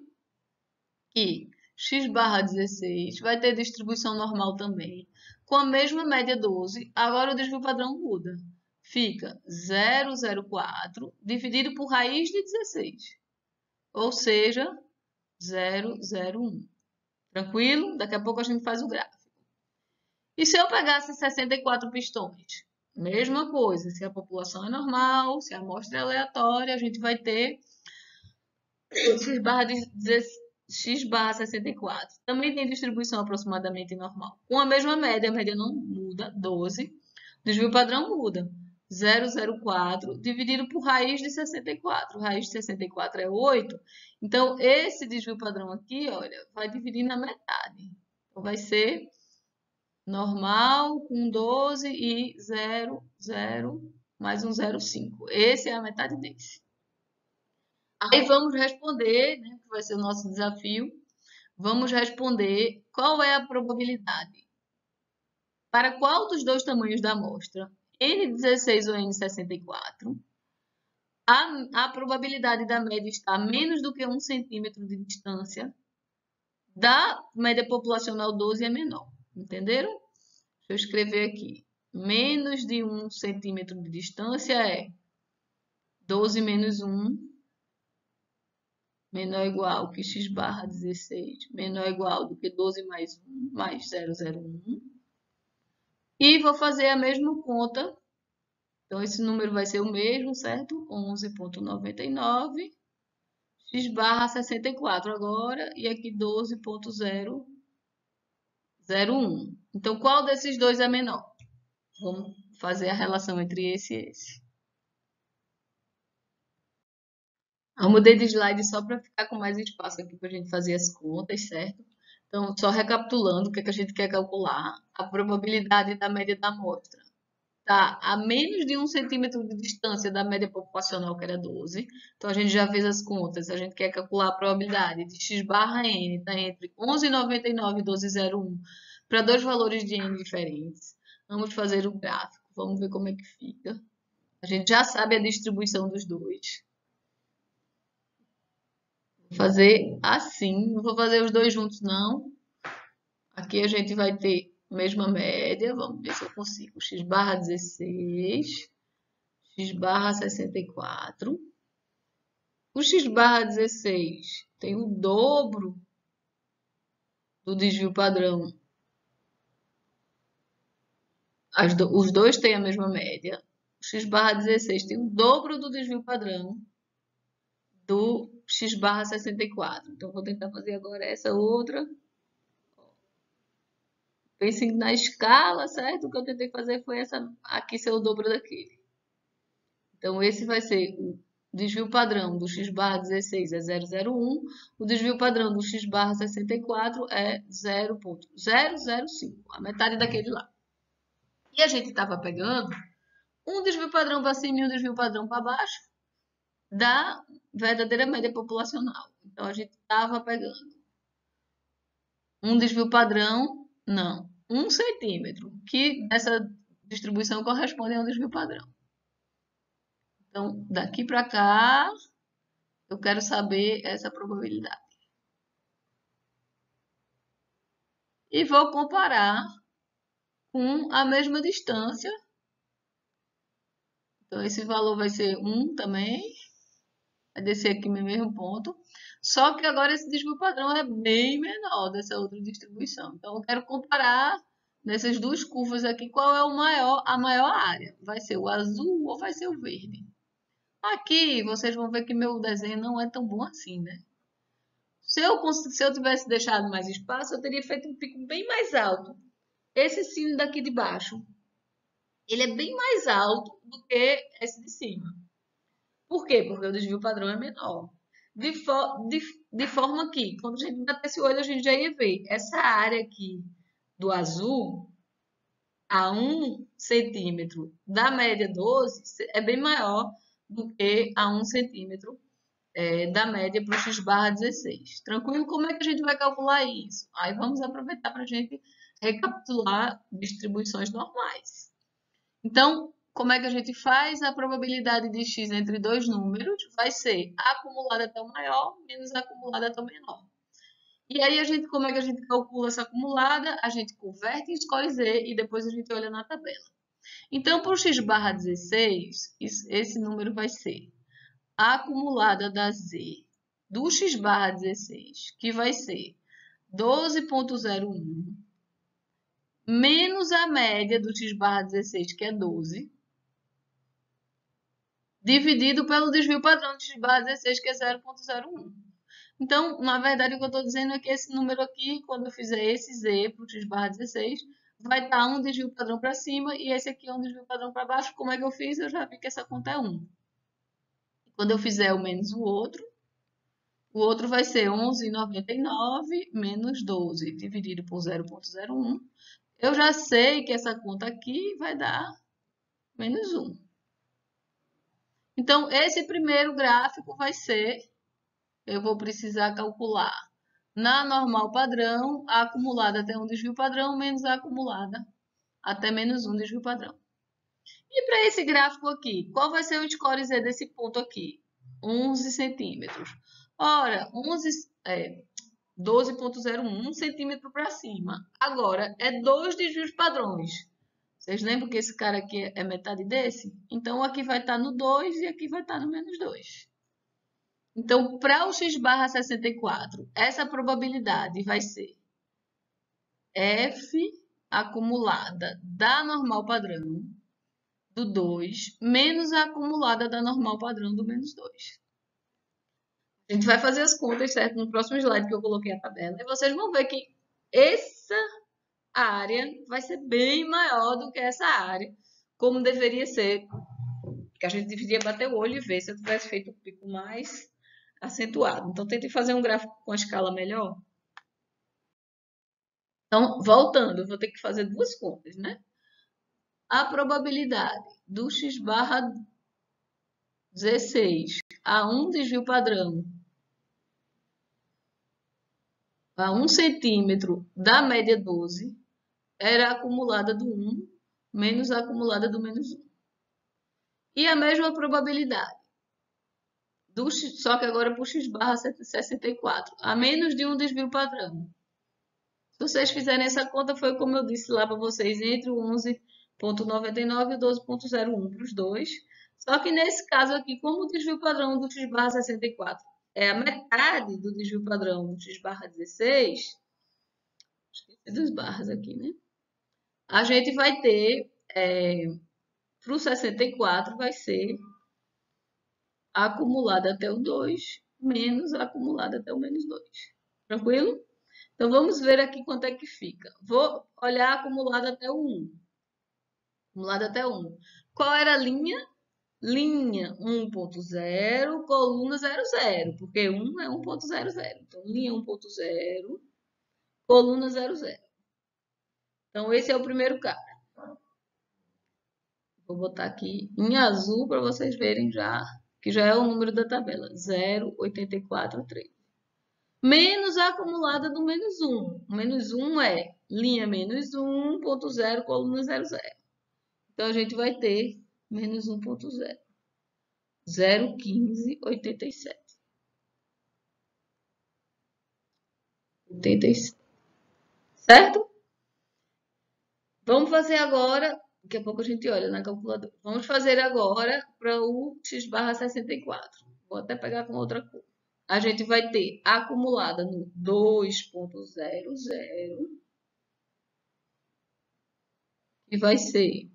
que x/16 vai ter distribuição normal também, com a mesma média 12. Agora o desvio padrão muda. Fica 0,04 dividido por raiz de 16, ou seja, 0,01. Tranquilo? Daqui a pouco a gente faz o gráfico. E se eu pegasse 64 pistões? Mesma coisa, se a população é normal, se a amostra é aleatória, a gente vai ter x/64. Também tem distribuição aproximadamente normal. Com a mesma média, a média não muda, 12. O desvio padrão muda, 0,04 dividido por raiz de 64. Raiz de 64 é 8. Então, esse desvio padrão aqui, olha, vai dividir na metade. Então, vai ser normal com 12 e 0, 0, mais um 0,5. Esse é a metade desse. Aí vamos responder, né, que vai ser o nosso desafio. Vamos responder qual é a probabilidade. Para qual dos dois tamanhos da amostra, N16 ou N64, a probabilidade da média estar a menos do que 1 centímetro de distância da média populacional 12 é menor. Entenderam? Deixa eu escrever aqui. Menos de 1 centímetro de distância é 12 menos 1, menor ou igual que x barra 16 menor ou igual do que 12 mais 1 mais 001. E vou fazer a mesma conta. Então, esse número vai ser o mesmo, certo? 11,99 x barra 64 agora, e aqui 12,001. Então, qual desses dois é menor? Vamos fazer a relação entre esse e esse. Eu mudei de slide só para ficar com mais espaço aqui para a gente fazer as contas, certo? Então, só recapitulando o que é que a gente quer calcular. A probabilidade da média da amostra está a menos de 1 centímetro de distância da média populacional, que era 12. Então, a gente já fez as contas. A gente quer calcular a probabilidade de x barra n, está entre 11,99 e 12,01, para dois valores de n diferentes. Vamos fazer o gráfico. Vamos ver como é que fica. A gente já sabe a distribuição dos dois. Vou fazer assim. Não vou fazer os dois juntos, não. Aqui a gente vai ter a mesma média. Vamos ver se eu consigo. X barra 16. X barra 64. O X barra 16 tem o dobro do desvio padrão. Os dois têm a mesma média. O X barra 16 tem o dobro do desvio padrão do X barra 64. Então, vou tentar fazer agora essa outra. Pensem na escala, certo? O que eu tentei fazer foi essa aqui ser o dobro daquele. Então, esse vai ser o desvio padrão do x barra 16 é 0,01, o desvio padrão do x barra 64 é 0,005, a metade daquele lá. E a gente estava pegando um desvio padrão para cima e um desvio padrão para baixo da verdadeira média populacional. Então, a gente estava pegando um desvio padrão, não, 1 centímetro, que nessa distribuição corresponde a um desvio padrão. Então, daqui para cá, eu quero saber essa probabilidade. E vou comparar com a mesma distância. Então, esse valor vai ser 1 também. Vai descer aqui no mesmo ponto. Só que agora esse desvio padrão é bem menor dessa outra distribuição. Então, eu quero comparar nessas duas curvas aqui qual é a maior área. Vai ser o azul ou vai ser o verde? Aqui, vocês vão ver que meu desenho não é tão bom assim, né? Se eu tivesse deixado mais espaço, eu teria feito um pico bem mais alto. Esse sino daqui de baixo, ele é bem mais alto do que esse de cima. Por quê? Porque o desvio padrão é menor. De forma que, quando a gente bater esse olho, a gente já ia ver essa área aqui do azul, a 1 centímetro da média 12, é bem maior do que a 1 centímetro da média para o x barra 16. Tranquilo? Como é que a gente vai calcular isso? Aí vamos aproveitar para a gente recapitular distribuições normais. Então, como é que a gente faz? A probabilidade de x entre dois números vai ser a acumulada até o maior menos a acumulada até o menor. E aí, como é que a gente calcula essa acumulada? A gente converte em score Z e depois a gente olha na tabela. Então, para o x barra 16, esse número vai ser a acumulada da Z do x barra 16, que vai ser 12,01, menos a média do x barra 16, que é 12, dividido pelo desvio padrão do x barra 16, que é 0,01. Então, na verdade, o que eu estou dizendo é que esse número aqui, quando eu fizer esse Z para o x barra 16, vai estar um desvio padrão para cima e esse aqui é um desvio padrão para baixo. Como é que eu fiz? Eu já vi que essa conta é 1. Quando eu fizer o menos o outro vai ser 11,99 menos 12 dividido por 0,01. Eu já sei que essa conta aqui vai dar menos 1. Então, esse primeiro gráfico vai ser, eu vou precisar calcular na normal padrão, a acumulada até um desvio padrão, menos a acumulada até menos um desvio padrão. E para esse gráfico aqui, qual vai ser o score Z desse ponto aqui? 11 centímetros. Ora, 12,01 centímetro para cima. Agora, é dois desvios padrões. Vocês lembram que esse cara aqui é metade desse? Então, aqui vai estar no 2 e aqui vai estar no menos 2. Então, para o x barra 64, essa probabilidade vai ser F acumulada da normal padrão do 2 menos a acumulada da normal padrão do menos 2. A gente vai fazer as contas, certo? No próximo slide que eu coloquei a tabela. E vocês vão ver que essa área vai ser bem maior do que essa área, como deveria ser. Que a gente deveria bater o olho e ver se eu tivesse feito o pico mais acentuado. Então, tente fazer um gráfico com a escala melhor. Então, voltando, eu vou ter que fazer duas contas, né? A probabilidade do x barra 16 a um desvio padrão a 1 centímetro da média 12 era a acumulada do 1 menos a acumulada do menos 1. E a mesma probabilidade, só que agora para o x barra 64, a menos de um desvio padrão. Se vocês fizerem essa conta, foi como eu disse lá para vocês, entre o 11,99 e o 12,01 para os dois. Só que nesse caso aqui, como o desvio padrão do x barra 64 é a metade do desvio padrão do x barra 16, esqueci dos barras aqui, né? A gente vai ter, para o 64, vai ser a acumulada até o 2 menos a acumulada até o menos 2. Tranquilo? Então, vamos ver aqui quanto é que fica. Vou olhar acumulado até o 1. Acumulado até o 1. Qual era a linha? Linha 1.0, coluna 00, porque 1 é 1.00. Então, linha 1.0, coluna 00. Então, esse é o primeiro cara. Vou botar aqui em azul para vocês verem já, que já é o número da tabela. 0,843. Menos a acumulada do menos 1. O menos 1 é linha menos 1.0, coluna 00. Então, a gente vai ter menos 1.0. 0,1587. 87. Certo? Vamos fazer agora, daqui a pouco a gente olha na calculadora. Vamos fazer agora para o x barra 64. Vou até pegar com outra cor. A gente vai ter acumulada no 2.00 e vai ser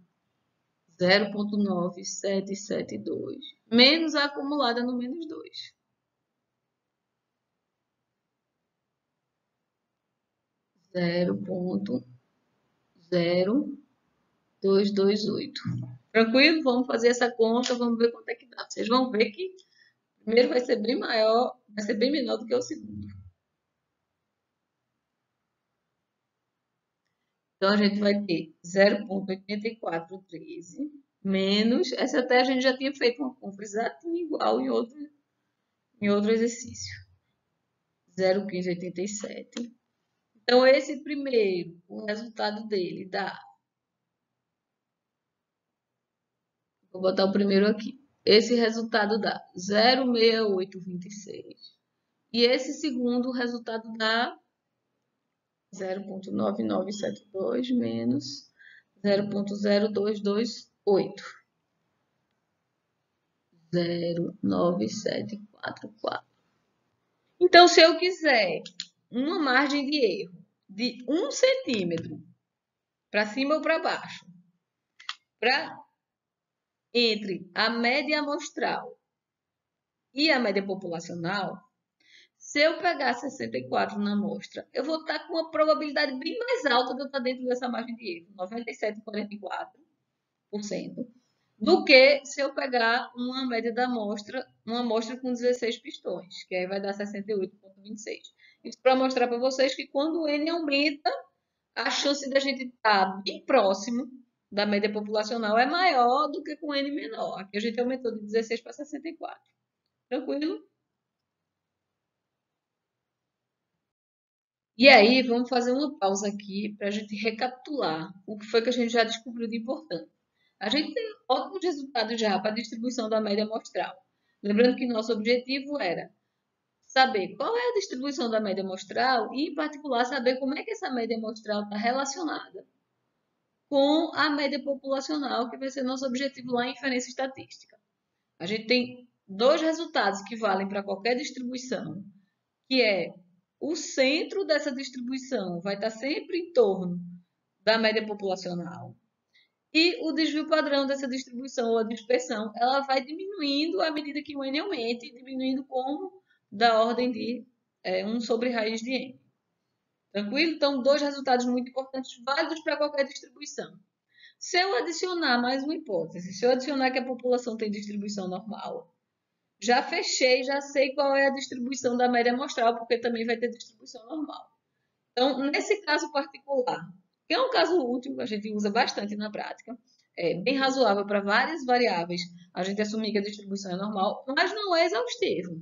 0,9772 menos a acumulada no menos 2. 0,0228. Tranquilo? Vamos fazer essa conta, vamos ver quanto é que dá. Vocês vão ver que o primeiro vai ser bem maior, vai ser bem menor do que o segundo. Então, a gente vai ter 0,8413 menos, essa até a gente já tinha feito uma conta exatamente igual em outro exercício. 0,1587. Então, esse primeiro, o resultado dele dá. Vou botar o primeiro aqui. Esse resultado dá 0,6826. E esse segundo resultado dá 0,9972 menos 0,0228. 09744. Então, se eu quiser uma margem de erro de 1 centímetro para cima ou para baixo, entre a média amostral e a média populacional, se eu pegar 64 na amostra, eu vou estar com uma probabilidade bem mais alta de eu estar dentro dessa margem de erro, 97,44%, do que se eu pegar uma média da amostra, uma amostra com 16 pistões, que aí vai dar 68,26. Isso para mostrar para vocês que quando o N aumenta, a chance da gente estar bem próximo da média populacional é maior do que com N menor. Aqui a gente aumentou de 16 para 64. Tranquilo? E aí, vamos fazer uma pausa aqui para a gente recapitular o que foi que a gente já descobriu de importante. A gente tem ótimos resultados já para a distribuição da média amostral. Lembrando que nosso objetivo era saber qual é a distribuição da média amostral e, em particular, saber como é que essa média amostral está relacionada com a média populacional, que vai ser nosso objetivo lá em inferência estatística. A gente tem dois resultados que valem para qualquer distribuição, que é o centro dessa distribuição vai estar sempre em torno da média populacional. E o desvio padrão dessa distribuição, ou a dispersão, ela vai diminuindo à medida que o n aumenta, e diminuindo como da ordem de 1 sobre raiz de n. Tranquilo? Então, dois resultados muito importantes, válidos para qualquer distribuição. Se eu adicionar mais uma hipótese, se eu adicionar que a população tem distribuição normal, já fechei, já sei qual é a distribuição da média amostral, porque também vai ter distribuição normal. Então, nesse caso particular, que é um caso útil, a gente usa bastante na prática, é bem razoável para várias variáveis, a gente assumir que a distribuição é normal, mas não é exaustivo.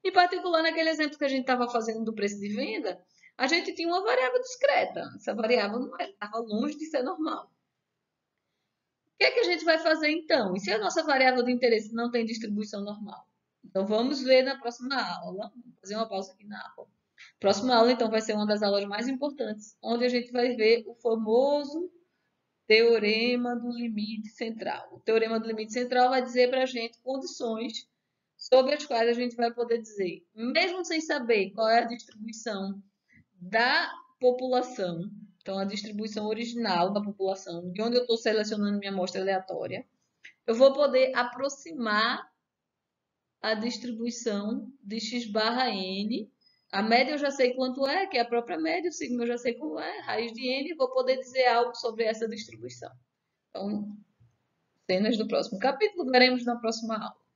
Em particular, naquele exemplo que a gente estava fazendo do preço de venda, a gente tinha uma variável discreta. Essa variável não estava longe de ser normal. O que é que a gente vai fazer então? E se a nossa variável de interesse não tem distribuição normal? Então, vamos ver na próxima aula. Vou fazer uma pausa aqui na aula. Próxima aula, então, vai ser uma das aulas mais importantes, onde a gente vai ver o famoso teorema do limite central. O teorema do limite central vai dizer para a gente condições sobre as quais a gente vai poder dizer, mesmo sem saber qual é a distribuição da população, então a distribuição original da população, de onde eu estou selecionando minha amostra aleatória, eu vou poder aproximar a distribuição de x barra n. A média eu já sei quanto é, que é a própria média, o sigma eu já sei qual é, raiz de n, vou poder dizer algo sobre essa distribuição. Então, cenas do próximo capítulo, veremos na próxima aula.